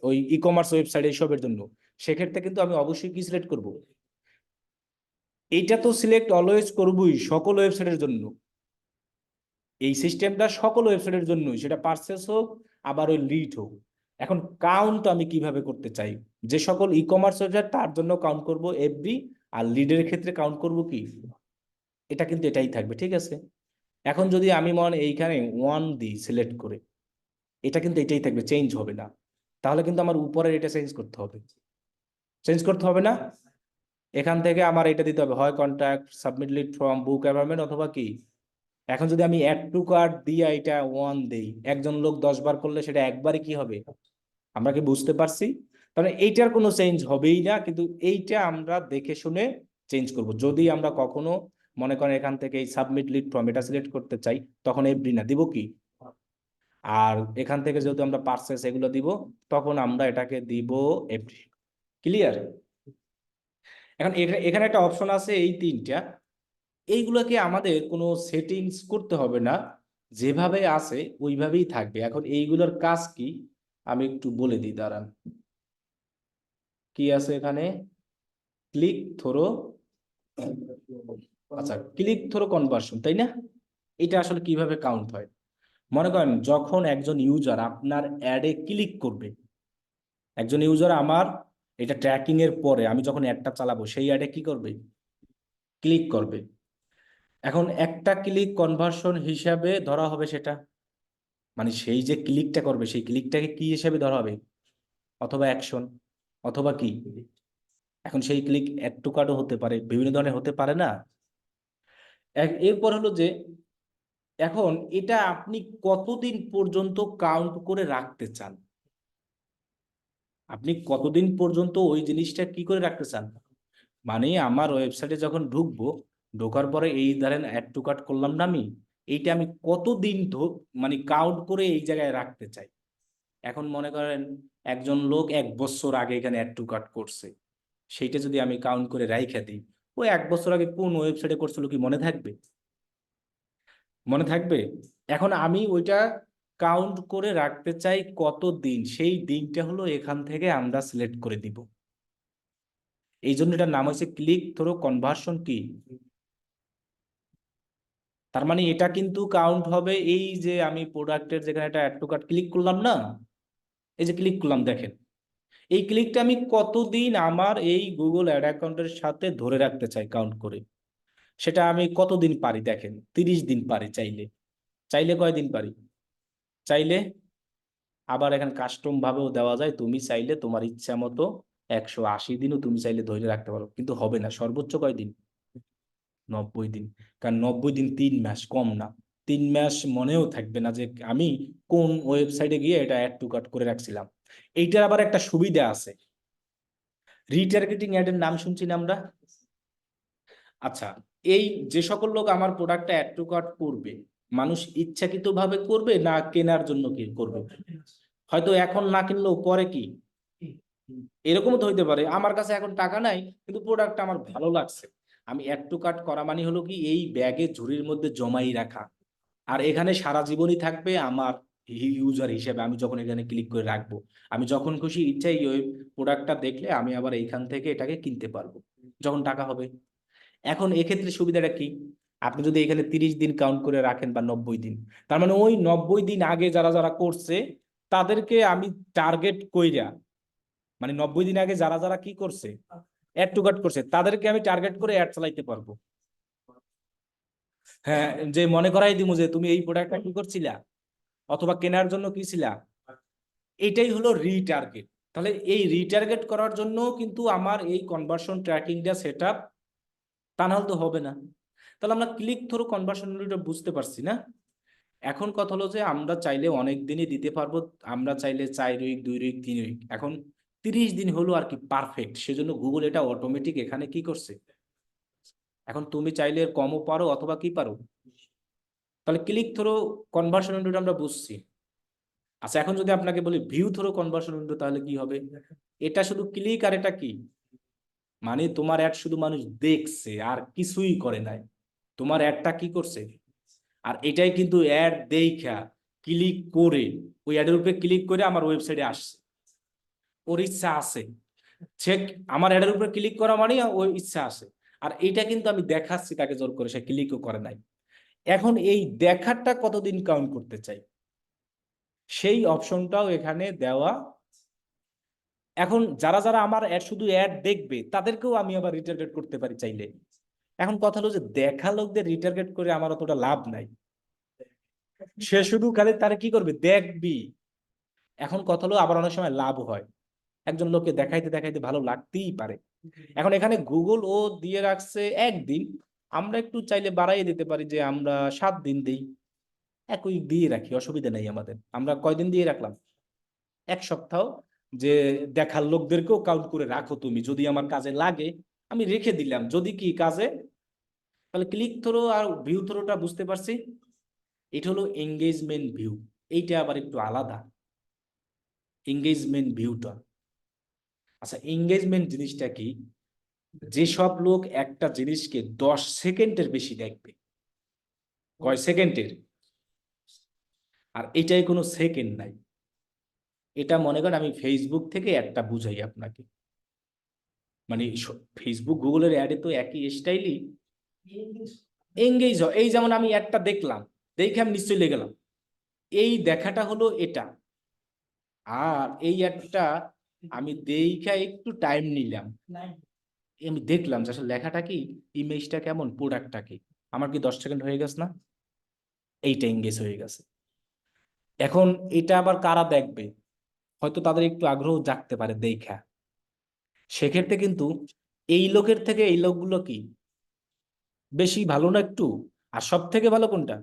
ওই ই কমার্স ওয়েবসাইট এইসবের জন্য, সেক্ষেত্রে কিন্তু আমি অবশ্যই কি সিলেক্ট করব, এইটা তো সিলেক্ট অলওয়েজ করবই সকল ওয়েবসাইটের জন্য। এই সিস্টেমটা সকল ওয়েবসাইটের জন্যই, সেটা পার্সেস হোক আবার ওই লিড হোক। এখন কাউন্ট আমি কিভাবে করতে চাই, যে সকল ই কমার্স ওয়েবসাইট তার জন্য কাউন্ট করব এফবি, আর লিডের ক্ষেত্রে কাউন্ট করব কি, এটা কিন্তু এটাই থাকবে, ঠিক আছে। এখন যদি আমি এইখানে 1 দিই সিলেক্ট করে, এটা কিন্তু এটাই থাকবে, চেঞ্জ হবে না। তাহলে কিন্তু আমার উপরের এটা চেঞ্জ করতে হবে, চেঞ্জ করতে হবে না। এখান থেকে আমার এটা দিতে হবে, হয় contact submit lead from book appointment অথবা কি। এখন যদি আমি অ্যাড টু কার্ট দিয়ে এটা 1 দেই, একজন লোক 10 বার করলে সেটা একবারই কি হবে, আমরা কি বুঝতে পারছি। তাহলে এইটার কোনো চেঞ্জ হবেই না, কিন্তু এইটা আমরা দেখে শুনে চেঞ্জ করব। যদি আমরা কখনো মনে করেন এখান থেকে এই সাবমিট লিড ফর্ম এটা সিলেক্ট করতে চাই, তখন এফডি না দিব কি, আর এখান থেকে যেহেতু আমরা পার্সেস এগুলো দিব, তখন আমরা এটাকে দিব এফডি। ক্লিয়ার। এখন এখানে একটা অপশন আছে, এই 3টা, এইগুলোকে আমাদের কোনো সেটিংস করতে হবে না, যেভাবে আছে ওইভাবেই থাকবে। এখন এইগুলোর কাজ কি আমি একটু বলে দিই, দাঁড়ান। কি আছে এখানে, ক্লিক থ্রো, আচ্ছা ক্লিক থ্রো কনভার্সন, তাই না। এটা আসলে কিভাবে কাউন্ট হয়, মনে করেন যখন একজন ইউজার আপনার অ্যাডে ক্লিক করবে, একজন ইউজার আমার এটা ট্র্যাকিং এর পরে আমি যখন অ্যাডটা চালাবো সেই অ্যাডে কি করবে, ক্লিক করবে। এখন একটা ক্লিক কনভার্সন হিসাবে ধরা হবে সেটা, মানে সেই যে ক্লিকটা করবে সেই ক্লিকটাকে কি হিসেবে ধরা হবে, অথবা অ্যাকশন, অথবা কি। এখন সেই ক্লিক অ্যাড টু কার্টও হতে পারে, বিভিন্ন ধরনের হতে পারে না। এরপর হলো যে এখন এটা আপনি কতদিন পর্যন্ত কাউন্ট করে রাখতে চান, আপনি কতদিন পর্যন্ত ওই জিনিসটা কি করে রাখতে চান। মানে আমার ওয়েবসাইটে যখন ঢুকবো, ঢোকার পরে এই ধরেন অ্যাড টু কার্ট করলাম না আমি, এইটা আমি কতদিন মানে কাউন্ট করে এই জায়গায় রাখতে চাই। এখন মনে করেন একজন লোক 1 বছর আগে এখানে অ্যাড টু কার্ট করছে, সেইটা যদি আমি কাউন্ট করে রাইখা দিই, ওই 1 বছর আগে কোন ওয়েবসাইটে করছিল কি মনে থাকবে, মনে থাকবে। এখন আমি ওইটা কাউন্ট করে রাখতে চাই কত দিন, সেই দিনটা হলো এখান থেকে আমরা সিলেক্ট করে দিব। এই জন্য এটার নাম হচ্ছে ক্লিক থ্রো কনভার্সন কি। তার মানে এটা কিন্তু কাউন্ট হবে, এই যে আমি প্রোডাক্টের যেখানে একটা অ্যাড টু কার্ট ক্লিক করলাম না, এই যে ক্লিক করলাম দেখেন, এই ক্লিকটা আমি কতদিন আমার এই গুগল অ্যাড অ্যাকাউন্টের সাথে ধরে রাখতে চাই কাউন্ট করে। সেটা আমি কতদিন পারি দেখেন, 30 দিন পারি চাইলে। চাইলে কয়দিন পারি, চাইলে আবার এখানে কাস্টম ভাবেও দেওয়া যায়, তুমি চাইলে তোমার ইচ্ছা মতো 180 দিনও তুমি চাইলে ধরে রাখতে পারো, কিন্তু হবে না, সর্বোচ্চ কয়দিন, 90 দিন। কারণ 90 দিন 3 মাস, কম না। 3 মাস মনেও থাকবে না যে আমি কোন ওয়েবসাইটে গিয়ে এটা অ্যাড টু কার্ট করে রাখছিলাম। এইটার আবার একটা সুবিধা আছে, রিটার্গেটিং অ্যাডের নাম শুনছি না আমরা। আচ্ছা, এই যে সকল লোক আমার প্রোডাক্টটা অ্যাড টু কার্ট করবে, মানুষ ইচ্ছাকৃত ভাবে করবে না কেনার জন্য কি করবে, হয়তো এখন না কিনলেও পরে কি, এরকমও তো হইতে পারে আমার কাছে এখন টাকা নাই কিন্তু প্রোডাক্টটা আমার ভালো লাগছে। আমি অ্যাড টু কার্ট করা মানে হলো কি এই ব্যাগে ঝুড়ির মধ্যে জমাই রাখা, আর এখানে সারা জীবনই থাকবে আমার ইউজার হিসেবে। আমি যখন এখানে ক্লিক করে রাখবো, আমি যখন খুশি ইচ্ছা এই প্রোডাক্টটা দেখলে আমি আবার এইখান থেকে এটাকে কিনতে পারবো যখন টাকা হবে। এখন এক্ষেত্রে সুবিধাটা কি, আপনি যদি এখানে 30 দিন কাউন্ট করে রাখেন বা 90 দিন, তার মানে ওই 90 দিন আগে যারা যারা করছে তাদেরকে আমি টার্গেট কইরা, মানে 90 দিন আগে যারা যারা কি করছে অ্যাড টু কার্ট করছে তাদেরকে আমি টার্গেট করে অ্যাড চালাইতে পারবো। হ্যাঁ, যে মনে করাই দিমু যে তুমি এই প্রোডাক্টটা কি করছিলা অথবা কেনার জন্য কি ছিলা, এটাই হলো রিটার্গেট। তাহলে এই রিটার্গেট করার জন্য কিন্তু আমার এই কনভার্সন ট্র্যাকিংটা সেট আপ, তা নাহলে তো হবে না। তাহলে আমরা ক্লিক থ্রু কনভার্সন বুঝতে পারছি না। এখন কথা হলো যে আমরা চাইলে অনেক দিনই দিতে পারবো, আমরা চাইলে 4 উইক, 2 উইক, 3 উইক, এখন 30 দিন হলো আর কি পারফেক্ট। সেজন্য গুগল এটা অটোমেটিক এখানে কি করছে। এখন তুমি চাইলে এর কমও পারো অথবা কি পারো। তাহলে ক্লিক থ্রু কনভার্সন আমরা বুঝছি। আচ্ছা, এখন যদি আপনাকে বলি ভিউ থ্রু কনভার্সন তাহলে কি হবে। এটা শুধু ক্লিক আর এটা কি, মানে তোমার অ্যাড শুধু মানুষ দেখছে আর কিছুই করে নাই, তোমার অ্যাডটা কি করছে। আর এটাই কিন্তু অ্যাড দেখা ক্লিক করে, ওই অ্যাডের উপরে ক্লিক করে আমার ওয়েবসাইটে আসছে, ওর ইচ্ছা আছে, সে আমার অ্যাডের উপরে ক্লিক করা মানে ওই ইচ্ছা আছে। আর এটা কিন্তু আমি দেখাচ্ছি তাকে জোর করে, সে ক্লিকও করে নাই। এখন এই দেখারটা কতদিন কাউন্ট করতে চাই, সেই অপশনটাও এখানে দেওয়া। এখন যারা যারা আমার অ্যাড শুধু অ্যাড দেখবে তাদেরকেও আমি আবার রিটার্গেট করতে পারি চাইলে। এখন কথা হলো যে দেখা লোকদের রিটার্গেট করে আমার অতটা লাভ নাই, সে শুধু খালি তারা কি করবে দেখবি। এখন কথা হলো আবার অনেক সময় লাভ হয়, একজন লোককে দেখাইতে দেখাইতে ভালো লাগতেই পারে। এখন এখানে গুগল ও দিয়ে রাখছে 1 দিন, আমরা একটু চাইলে বাড়াইয়ে দিতে পারি যে আমরা 7 দিন দিই, 1 উইক দিয়ে রাখি, অসুবিধা নেই আমাদের। আমরা কয়দিন দিয়ে রাখলাম, 1 সপ্তাহ। যে দেখার লোকদেরকেও কাউন্ট করে রাখো তুমি, যদি আমার কাজে লাগে আমি রেখে দিলাম, যদি কি কাজে। তাহলে ক্লিক থ্রো আর ভিউ থ্রোটা বুঝতে পারছি। এটা হলো এঙ্গেজমেন্ট ভিউ, এইটা আবার একটু আলাদা এঙ্গেজমেন্ট ভিউটা। আচ্ছা, এঙ্গেজমেন্ট জিনিসটা কি, যেসব লোক একটা জিনিসকে 10 সেকেন্ডের বেশি দেখবে, কয় সেকেন্ডের, আর এটাই কোনো সেকেন্ড নাই। এটা মনে করেন আমি ফেসবুক থেকে একটা বুঝাই আপনাকে, মানে ফেসবুক গুগলের অ্যাডে তো একই স্টাইলই এঙ্গেজ হয়। এই যেমন আমি একটা দেখলাম, দেখে আমি নিশ্চয়ই লেগে গেলাম, এই দেখাটা হলো এটা। আর এই একটা আমি দেখা একটু টাইম নিলাম, আমি দেখলাম যে আসলে লেখাটা কি, ইমেজটা কেমন, প্রোডাক্টটা কি, আমার কি 10 সেকেন্ড হয়ে গেছে না, এইটা এঙ্গেজ হয়ে গেছে। এখন এটা আবার কারা দেখবে, হয়তো তাদের একটু আগ্রহ জাগতে পারে দেখা, সেক্ষেত্রে কিন্তু এই লোকের থেকে এই লোকগুলো কি বেশি ভালো না একটু। আর সব থেকে ভালো কোনটা,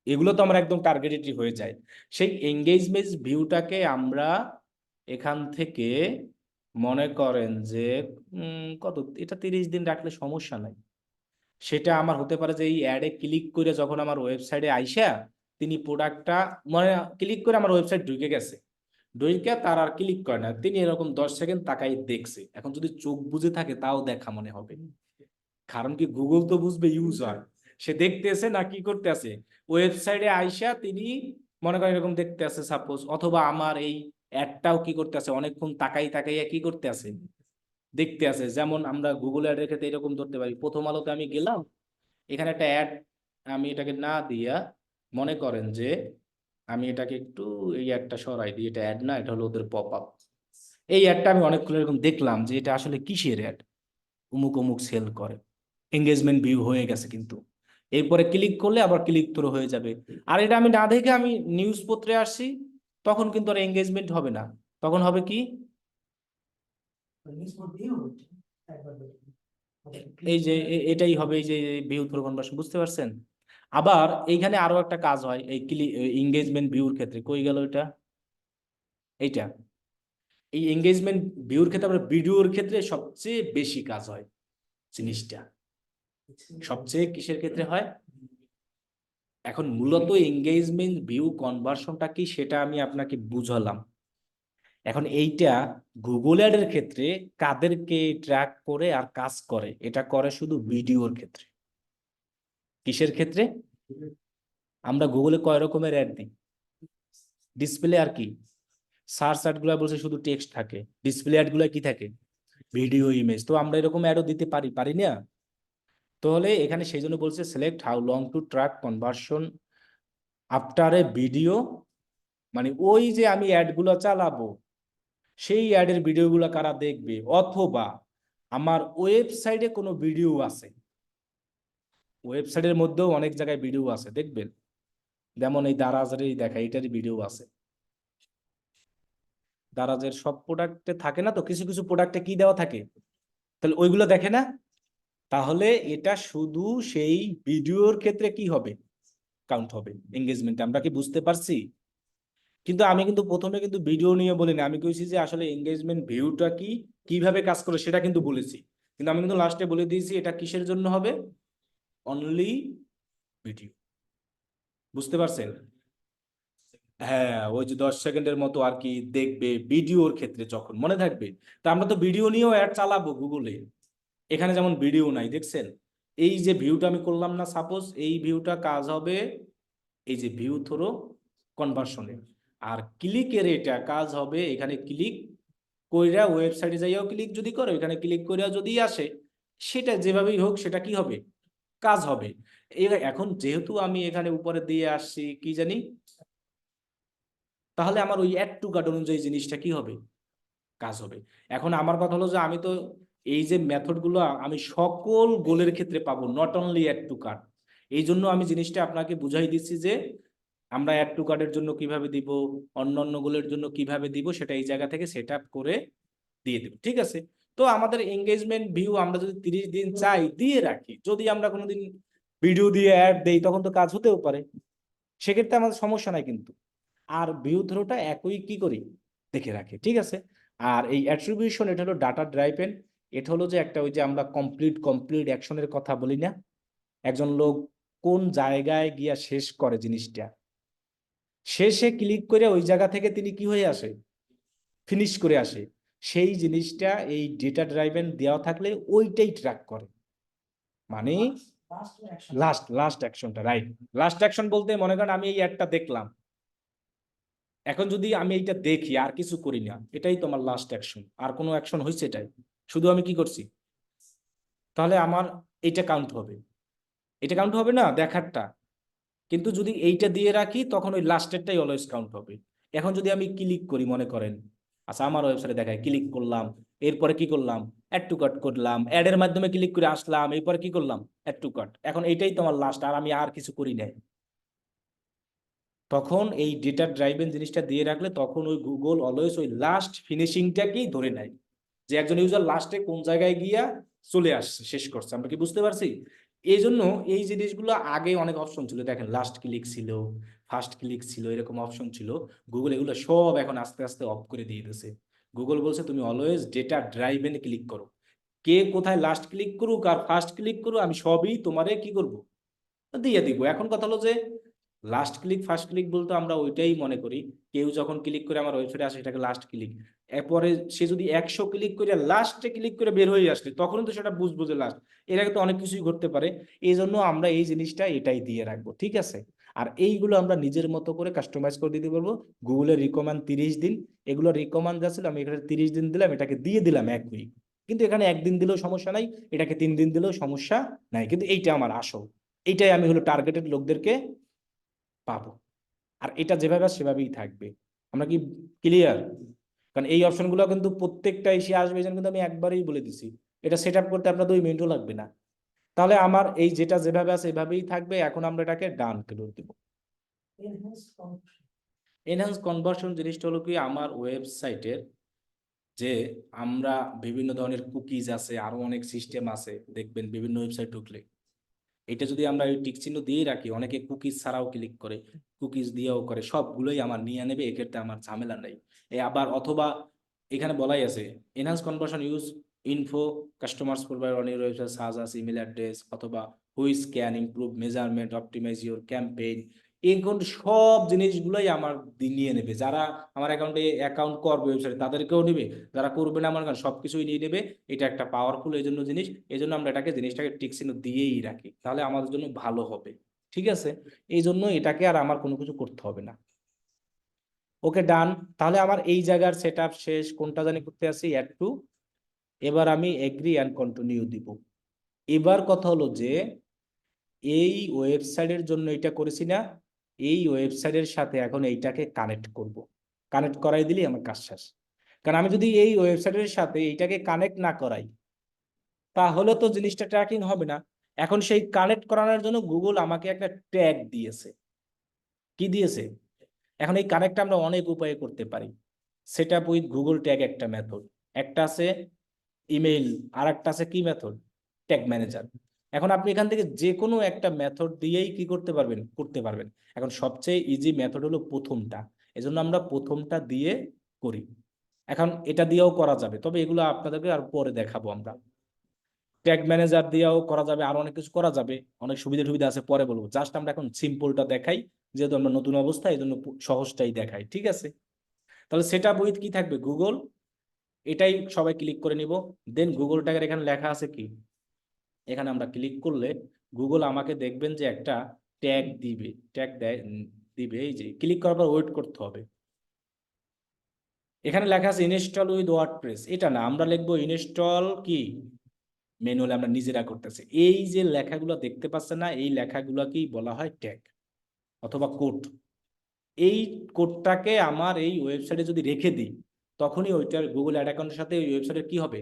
এগুলো তো আমরা একদম টার্গেটেডই হয়ে যায়। সেই এঙ্গেজমেন্ট ভিউটাকে আমরা এখান থেকে মনে করেন যে কত, এটা 30 দিন রাখলে সমস্যা নাই। সেটা আমার হতে পারে যে এই অ্যাডে ক্লিক করে যখন আমার ওয়েবসাইটে আইসা তিনি প্রোডাক্টটা মানে ক্লিক করে আমার ওয়েবসাইট ঢুকে গেছে, ঢুকে তার আর ক্লিক করে না, তিনি এরকম 10 সেকেন্ড তাকাই দেখছে। এখন যদি চোখ বুঝে থাকে তাও দেখা মনে হবে, কারণ কি গুগল তো বুঝবে ইউজার, সে দেখতেছে না কি করতে আছে, ওয়েবসাইটে আইসা তিনি মনে করেন এরকম দেখতে আছে সাপোজ, অথবা আমার এই অ্যাডটাও কি করতে আছে অনেকক্ষণ তাকাই তাকাইয়া কি করতে আছে দেখতে আছে। যেমন আমরা গুগল অ্যাডের ক্ষেত্রে এরকম ধরতে পারি, প্রথম আলোতে আমি গেলাম, এখানে একটা অ্যাড, আমি এটাকে না দিয়া মনে করেন যে আমি এটাকে একটু এই অ্যাডটা সরাই দিই, এটা অ্যাড না, এটা হলো ওদের পপ আপ। এই অ্যাডটা আমি অনেকক্ষণ এরকম দেখলাম যে এটা আসলে কিসের অ্যাড, অমুক অমুক সেল করে, এঙ্গেজমেন্ট ভিউ হয়ে গেছে কিন্তু। এরপরে ক্লিক করলে আবার ক্লিক থ্রু হয়ে যাবে। আর এটা আমি না দেখে আমি নিউজ পত্রে আসছি, তখন কিন্তু আর এঙ্গেজমেন্ট হবে না, তখন হবে কি, এই যে এটাই হবে, এই যে ভিউ থ্রু কনভার্সন, বুঝতে পারছেন। আবার এইখানে আরো একটা কাজ হয় এই এঙ্গেজমেন্ট ভিউর ক্ষেত্রে, কই গেল এটা, এইটা এই এঙ্গেজমেন্ট ভিউর ক্ষেত্রে আমরা ভিডিওর ক্ষেত্রে সবচেয়ে বেশি কাজ হয় জিনিসটা, সবচেয়ে কিসের ক্ষেত্রে হয়। এখন মূলত এঙ্গেজমেন্ট ভিউ কনভার্সনটা কি সেটা আমি আপনাকে বুঝালাম। এখন এইটা গুগল অ্যাডের ক্ষেত্রে কাদেরকে ট্র্যাক করে আর কাজ করে, এটা করে শুধু ভিডিওর ক্ষেত্রে। কিসের ক্ষেত্রে, আমরা গুগলে কয় রকমের অ্যাড দিই, ডিসপ্লে আর কি, সার্চ অ্যাড গুলা বলছে শুধু টেক্সট থাকে, ডিসপ্লে অ্যাড গুলা কি থাকে, ভিডিও ইমেজ। তো আমরা এরকম অ্যাডও দিতে পারি, পারি না। তাহলে এখানে সেই জন্য বলছে select how long two track conversion after a video, মানে ওই যে আমি অ্যাডগুলো চালাবো সেই অ্যাডের ভিডিওগুলো কারা দেখবে, অথবা আমার ওয়েবসাইটে কোনো ভিডিও আছে, ওয়েবসাইটের মধ্যেও অনেক জায়গায় ভিডিও আছে, দেখবেন। যেমন এই দারাজেরই দেখা, এটারই ভিডিও আছে। দারাজের সব প্রোডাক্টে থাকে না তো, কিছু কিছু প্রোডাক্টে কি দেওয়া থাকে, তাহলে ওইগুলো দেখে না। তাহলে এটা শুধু সেই ভিডিওর ক্ষেত্রে কি হবে, কাউন্ট হবে এঙ্গেজমেন্ট। আমরা কি বুঝতে পারছি? কিন্তু আমি কিন্তু প্রথমে কিন্তু ভিডিও নিয়ে বলিনি, আমি কইছি যে আসলে এঙ্গেজমেন্ট ভিউটা কি, কিভাবে কাজ করে সেটা কিন্তু বলেছি। কিন্তু আমি কিন্তু লাস্টে বলে দিয়েছি এটা কিসের জন্য হবে, অনলি ভিডিও। বুঝতে পারছেন? হ্যাঁ, ওই যে 10 সেকেন্ডের মতো আর কি দেখবে ভিডিওর ক্ষেত্রে, যখন মনে থাকবে। তা আমরা তো ভিডিও নিয়েও অ্যাড চালাবো গুগলে। এখানে যেমন ভিডিও নাই, দেখছেন? এই যে ভিউটা আমি করলাম না, সাপোজ এই ভিউটা কাজ হবে এই যে ভিউ থ্রো কনভার্সনে। আর ক্লিকের এটা কাজ হবে এখানে ক্লিক কইরা ওয়েবসাইটে যাইয়াও ক্লিক যদি করো, এখানে ক্লিক কইরা যদি আসে, সেটা যেভাবেই হোক সেটা কি হবে, কাজ হবে। এখন যেহেতু আমি এখানে উপরে দিয়ে আসছি কি জানি, তাহলে আমার ওই অ্যাড টু কার্ট অনুযায়ী জিনিসটা কি হবে, কাজ হবে। এখন আমার কথা হলো যে আমি তো এই যে মেথড গুলো আমি সকল গোলের ক্ষেত্রে পাবো, not only add to cart. এই জন্য আমি জিনিসটা আপনাকে বুঝাই দিচ্ছি যে আমরা অ্যাড টু কার্টের জন্য কিভাবে দিব, অন্যান্য গোলের জন্য কিভাবে দিব, সেটা এই জায়গা থেকে সেট আপ করে দিয়ে দেব, ঠিক আছে? তো আমাদের এঙ্গেজমেন্ট ভিউ আমরা যদি 30 দিন চাই দিয়ে রাখি, যদি আমরা কোনোদিন ভিডিও দিয়ে অ্যাড দেই তখন তো কাজ হতেও পারে, সেক্ষেত্রে আমাদের সমস্যা নাই কিন্তু। আর ভিউ থ্রোটা একই কি করি, দেখে রাখি, ঠিক আছে? আর এই অ্যাট্রিবিউশন এটা হলো ডাটা ড্রাইভেন। এটা হলো যে একটা ওই যে আমরা কমপ্লিট কমপ্লিট অ্যাকশনের কথা বলি না, একজন লোক কোন জায়গায় গিয়া শেষ করে জিনিসটা, শেষে ক্লিক করে ওই জায়গা থেকে তিনি কি হয়ে আসে, ফিনিশ করে আসে। সেই জিনিসটা এই ডেটা ড্রাইভেন দেওয়া থাকলে ওইটাই ট্র্যাক করে। মানে লাস্ট লাস্ট অ্যাকশনটা, রাইট। লাস্ট অ্যাকশন বলতে মনে করেন আমি এই অ্যাডটা দেখলাম, এখন যদি আমি এইটা দেখি আর কিছু করি না, এটাই তোমার লাস্ট অ্যাকশন, আর কোনো অ্যাকশন হয়েছে এটাই, শুধু আমি কি করছি, তাহলে আমার এইটা কাউন্ট হবে। এটা কাউন্ট হবে না দেখারটা, কিন্তু যদি এইটা দিয়ে রাখি তখন ওই লাস্টেরটাই অলওয়েজ কাউন্ট হবে। এখন যদি আমি ক্লিক করি মনে করেন, আচ্ছা আমার ওয়েবসাইটে দেখায় ক্লিক করলাম, এরপরে কি করলাম, অ্যাড টু কার্ট করলাম, অ্যাডের মাধ্যমে ক্লিক করে আসলাম, এরপরে কি করলাম, অ্যাড টু কার্ট, এখন এইটাই তোমার লাস্ট, আর আমি আর কিছু করি নাই। তখন এই ডেটা ড্রাইভেন জিনিসটা দিয়ে রাখলে তখন ওই গুগল অলওয়েজ ওই লাস্ট ফিনিশিংটাকেই ধরে নেয়, যে একজন ইউজার লাস্টে কোন জায়গায় গিয়া চলে আসছে, শেষ করছে। আমরা কি বুঝতে পারছি? এই জন্য এই জিনিসগুলো আগে অনেক অপশন ছিল, দেখেন লাস্ট ক্লিক ছিল, ফার্স্ট ক্লিক ছিল, এরকম অপশন ছিল। গুগল এগুলো সব এখন আস্তে আস্তে অফ করে দিয়ে দিয়েছে। গুগল বলছে তুমি অলওয়েজ ডেটা ড্রাইভেন ক্লিক করো, কে কোথায় লাস্ট ক্লিক করুক আর ফার্স্ট ক্লিক করুক আমি সবই তোমারে কি করব, দিয়ে দিব। এখন কথা হলো যে লাস্ট ক্লিক ফার্স্ট ক্লিক বলতে আমরা ওইটাই মনে করি, কেউ যখন ক্লিক করে আমার ওয়েবসাইটে আসে সেটাকে লাস্ট ক্লিক। এরপরে সে যদি 100 ক্লিক করে লাস্টে ক্লিক করে বের হয়ে আসলে তখন তো সেটা বুঝবো যে লাস্ট। এর আগে তো অনেক কিছুই ঘটতে পারে। এই জন্য আমরা এই জিনিসটা এটাই দিয়ে রাখবো, ঠিক আছে? আর এইগুলো আমরা নিজের মতো করে কাস্টমাইজ করে দিতে পারবো। গুগলের রিকমান্ড 30 দিন, এগুলো রিকমান্ড যা ছিল আমি এখানে 30 দিন দিলাম, এটাকে দিয়ে দিলাম 1 উইক। কিন্তু এখানে একদিন দিলেও সমস্যা নাই, এটাকে 3 দিন দিলেও সমস্যা নাই, কিন্তু এইটা আমার আসল, এইটাই আমি হলো টার্গেটেড লোকদেরকে পাবো। আর এটা যেভাবে আছে সেভাবেই থাকবে। আমরা কি ক্লিয়ার? কারণ এই অপশনগুলো কিন্তু প্রত্যেকটা এসে আসবে, এই জন্য কিন্তু আমি একবারেই বলে দিছি, এটা সেট আপ করতে আপনার 2 মিনিটও লাগবে না। তাহলে আমার এই যেটা যেভাবে আছে এভাবেই থাকবে। এখন আমরা এটাকে ডান করে দেবো। এনহান্স কনভার্সন জিনিসটা হলো কি, আমার ওয়েবসাইটের যে আমরা বিভিন্ন ধরনের কুকিজ আছে, আরো অনেক সিস্টেম আছে, দেখবেন বিভিন্ন ওয়েবসাইট ঢুকলে এটা যদি আমরা এই টিক চিহ্ন দিয়ে রাখি, অনেকে কুকিজ ছাড়াও ক্লিক করে, কুকিজ দিয়েও করে, সবগুলোই আমার নিয়ে নেবে, এক্ষেত্রে আমার ঝামেলা নেই। আবার অথবা এখানে বলাই আছে enhance conversion use info customers provide on your website such as email address, অথবা which can improve measurement optimise your campaign. এই সব জিনিসগুলোই আমার নিয়ে নেবে, যারা আমার অ্যাকাউন্টে অ্যাকাউন্ট করবে ওয়েবসাইটে তাদেরকেও নেবে, যারা করবে না আমার সবকিছুই নিয়ে নেবে। এটা একটা পাওয়ারফুল এই জন্য জিনিস, এই জন্য আমরা এটাকে জিনিসটাকে টিক চিহ্ন দিয়েই রাখি, তাহলে আমাদের জন্য ভালো হবে, ঠিক আছে? এই জন্য এটাকে আর আমার কোনো কিছু করতে হবে না। ওকে, ডান। তাহলে আমার এই জায়গার সেট আপ শেষ, কোনটা জানি করতে আসি, অ্যাড টু। এবার আমি এগ্রি অ্যান্ড কন্টিনিউ দিব। এবার কথা হলো যে এই ওয়েবসাইটের জন্য এটা করেছি না, এই ওয়েবসাইটের সাথে এখন এইটাকে কানেক্ট করব। কানেক্ট করাই দিলেই আমার কাজ শেষ। কারণ আমি যদি এই ওয়েবসাইটের সাথে এইটাকে কানেক্ট না করাই তাহলে তো জিনিসটা ট্র্যাকিং হবে না। এখন সেই কানেক্ট করানোর জন্য গুগল আমাকে একটা ট্যাগ দিয়েছে। কি দিয়েছে? এখন এই কানেক্ট আমরা অনেক উপায়ে করতে পারি। Set up with Google tag একটা মেথড, একটা আছে ইমেইল, আর একটা আছে কি মেথড, ট্যাগ ম্যানেজার। এখন আপনি এখান থেকে যে কোনো একটা মেথড দিয়েই কি করতে পারবেন, করতে পারবেন। এখন সবচেয়ে ইজি মেথড হলো প্রথমটা, এজন্য আমরা প্রথমটা দিয়ে করি। এখন এটা দিয়েও করা যাবে, তবে এগুলো আপনাদেরকে আর পরে দেখাবো আমরা। ট্যাগ ম্যানেজার দিয়েও করা যাবে, আর অনেক কিছু করা যাবে, অনেক সুবিধা সুবিধা আছে, পরে বলবো। জাস্ট আমরা এখন সিম্পলটা দেখাই, যেহেতু আমরা নতুন অবস্থা এই জন্য সহজটাই দেখাই, ঠিক আছে? তাহলে সেট আপ উইথ কি থাকবে, গুগল, এটাই সবাই ক্লিক করে নিব। দেন গুগল ট্যাগের এখানে লেখা আছে কি, এখানে আমরা ক্লিক করলে গুগল আমাকে দেখবেন যে একটা ট্যাগ দিবে, ট্যাগ দেয়, দিবে। এই যে ক্লিক করার পর ওয়েট করতে হবে। এখানে লেখা আছে ইনস্টল উইথ ওয়ার্ডপ্রেস, এটা না, আমরা লিখবো ইনস্টল কি, ম্যানুয়ালি আমরা নিজেরা করতেছি। এই যে লেখাগুলো দেখতে পাচ্ছেন না, এই লেখাগুলোকেই বলা হয় ট্যাগ অথবা কোড। এই কোডটাকে আমার এই ওয়েবসাইটে যদি রেখে দিই, তখনই ওইটার গুগল অ্যাড অ্যাকাউন্টের সাথে ওই ওয়েবসাইটের কি হবে,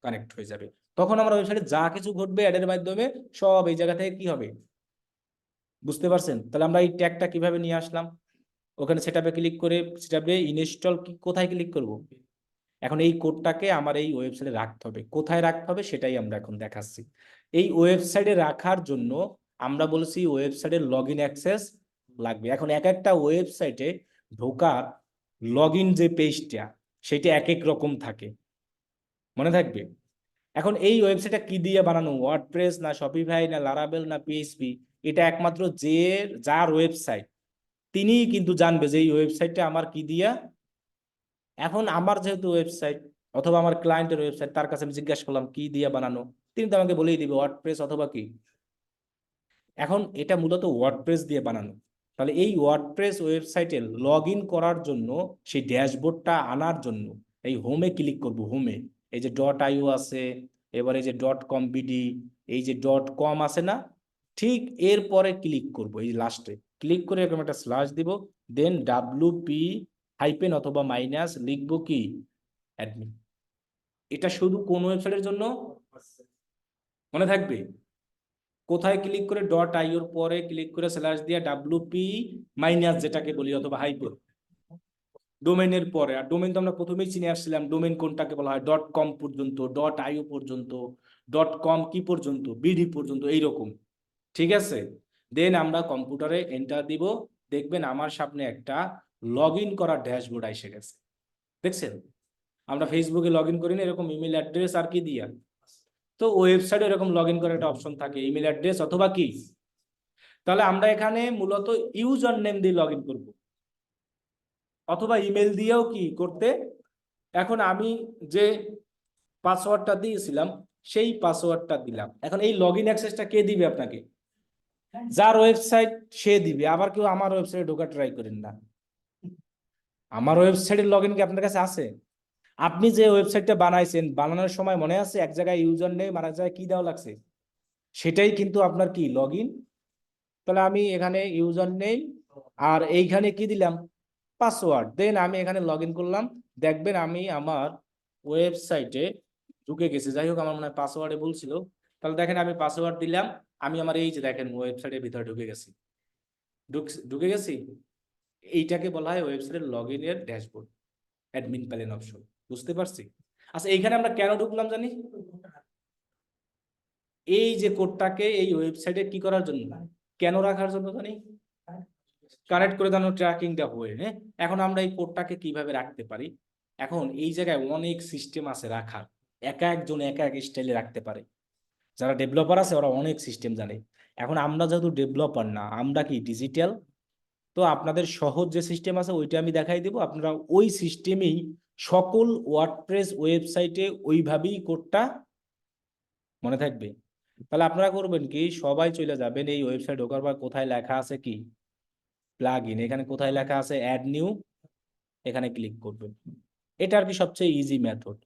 কানেক্ট হয়ে যাবে। তখন আমার ওয়েবসাইটে যা কিছু ঘটবে অ্যাডের মাধ্যমে, সব এই জায়গা থেকে কি হবে, বুঝতে পারছেন? তাহলে আমরা এই ট্যাগটা কিভাবে নিয়ে আসলাম, ওখানে সেটআপে ক্লিক করে সেটআপে ইনস্টল কোথায় ক্লিক করব। এখন এই কোডটাকে আমার এই ওয়েবসাইটে রাখতে হবে, কোথায় রাখতে হবে সেটাই আমরা এখন দেখাচ্ছি। এই ওয়েবসাইটে রাখার জন্য আমরা বলছি ওয়েবসাইটের লগ ইন অ্যাক্সেস লাগবে। এখন এক একটা ওয়েবসাইটে ঢোকার লগ ইন যে পেজটা, সেটা এক এক রকম থাকে, মনে থাকবে। এখন এই ওয়েবসাইটটা কি দিয়ে বানানো, ওয়ার্ডপ্রেস না শপিফাই না লারাবেল না পিএইচপি, এটা একমাত্র যে, যার ওয়েবসাইট, তিনিই কিন্তু জানবে যে এই ওয়েবসাইটটা আমার কি দিয়া। এখন আমার যেহেতু ওয়েবসাইট অথবা আমার ক্লায়েন্টের ওয়েবসাইট, তার কাছে আমি জিজ্ঞাসা করলাম কি দিয়ে বানানো, তিনি তো আমাকে বলেই দিবে ওয়ার্ডপ্রেস অথবা কি। এখন এটা মূলত ওয়ার্ডপ্রেস দিয়ে বানানো। তাহলে এই ওয়ার্ডপ্রেস ওয়েবসাইটে লগ ইন করার জন্য, সেই ড্যাশবোর্ডটা আনার জন্য এই হোমে ক্লিক করব। হোমে এই যে ডট আইও আছে, এবার এই যে ডট কম বিডি, এই যে ডট কম আছে না, ঠিক এরপরে ক্লিক করব, এই লাস্টে ক্লিক করে এরকম একটা স্ল্যাশ দিব। দেন ডাব্লিউ পি হাইপেন অথবা মাইনাস লিখবো কি, অ্যাডমিন। এটা শুধু কোন ওয়েবসাইটের জন্য, মনে থাকবে। কোথায় ক্লিক করে, ডট আইওর পরে ক্লিক করে স্ল্যাশ দিয়ে ডাব্লিউপি মাইনাস যেটাকে বলি অথবা হাইপেন, ডোমেনের পরে। আর ডোমেন তো আমরা প্রথমেই চিনে আসছিলাম, ডোমেন কোনটাকে বলা হয়, ডট কম পর্যন্ত, ডট আইও পর্যন্ত, ডট কম কি পর্যন্ত, বিডি পর্যন্ত, এইরকম, ঠিক আছে? দেন আমরা কম্পিউটারে এন্টার দিব, দেখবেন আমার সামনে একটা লগ ইন করার ড্যাশবোর্ড এসে গেছে, দেখছেন? আমরা ফেসবুকে লগ ইন করি না এরকম ইমেল অ্যাড্রেস আর কি দিয়া, তো ওয়েবসাইটে এরকম লগ ইন করার একটা অপশন থাকে, ইমেল অ্যাড্রেস অথবা কি। তাহলে আমরা এখানে মূলত ইউজার নেম দিয়ে লগ ইন করবো, অথবা ইমেল দিয়েও কি করতে। এখন আমি যে পাসওয়ার্ডটা দিয়েছিলাম, সেই পাসওয়ার্ডটা দিলাম। এখন এই লগ ইন অ্যাক্সেসটা কে দিবে আপনাকে, যার ওয়েবসাইট সে দিবে। আবার কেউ আমার ওয়েবসাইটে ঢোকা ট্রাই করেন না, আমার ওয়েবসাইটের লগ ইন কি আপনার কাছে আছে? আপনি যে ওয়েবসাইটটা বানাইছেন, বানানোর সময় মনে আছে এক জায়গায় ইউজার নেম আর এক জায়গায় কি দেওয়া লাগছে, সেটাই কিন্তু আপনার কি, লগ ইন। তাহলে আমি এখানে ইউজার নেম আর এইখানে কি দিলাম, পাসওয়ার্ড। দেন আমি এখানে লগ ইন করলাম, দেখবেন আমি আমার ওয়েবসাইটে ঢুকে গেছি। যাই হোক, আমার মনে হয় পাসওয়ার্ডে বলছিল। তাহলে দেখেন আমি পাসওয়ার্ড দিলাম, আমি আমার এই যে দেখেন ওয়েবসাইটের ভিতরে ঢুকে গেছি, ঢুকে গেছি। এইটাকে বলা হয় ওয়েবসাইটের লগ ইনের ড্যাশবোর্ড, অ্যাডমিন প্যানেল অপশন। বুঝতে পারছি? আচ্ছা, এইখানে আমরা কেন ঢুকলাম জানি, এই যে কোডটাকে এই ওয়েবসাইটে কি করার জন্য, কেন রাখার জন্য জানি, কানেক্ট করে দেওয়ার ট্র্যাকিংটা হয়ে। হ্যাঁ, এখন আমরা এই কোডটাকে কিভাবে রাখতে পারি। এখন এই জায়গায় অনেক সিস্টেম আছে রাখার, একা একজন একা এক স্টাইলে রাখতে পারে। যারা ডেভেলপার আছে ওরা অনেক সিস্টেম জানে। এখন আমরা যেহেতু ডেভেলপার না, আমরা কি ডিজিটাল, তো আপনাদের সহজ যে সিস্টেম আছে ওইটা আমি দেখাই দেবো, আপনারা ওই সিস্টেমেই সকল ওয়ার্ডপ্রেস ওয়েবসাইটে ওইভাবেই কোডটা, মনে থাকবে। তাহলে আপনারা করবেন কি, সবাই চলে যাবেন এই ওয়েবসাইট ঢোকার পর কোথায় লেখা আছে কি, প্লাগ ইন, এখানে কোথায় লেখা আছে অ্যাড নিউ, এখানে ক্লিক করবেন। এটা আর কি সবচেয়ে ইজি মেথড।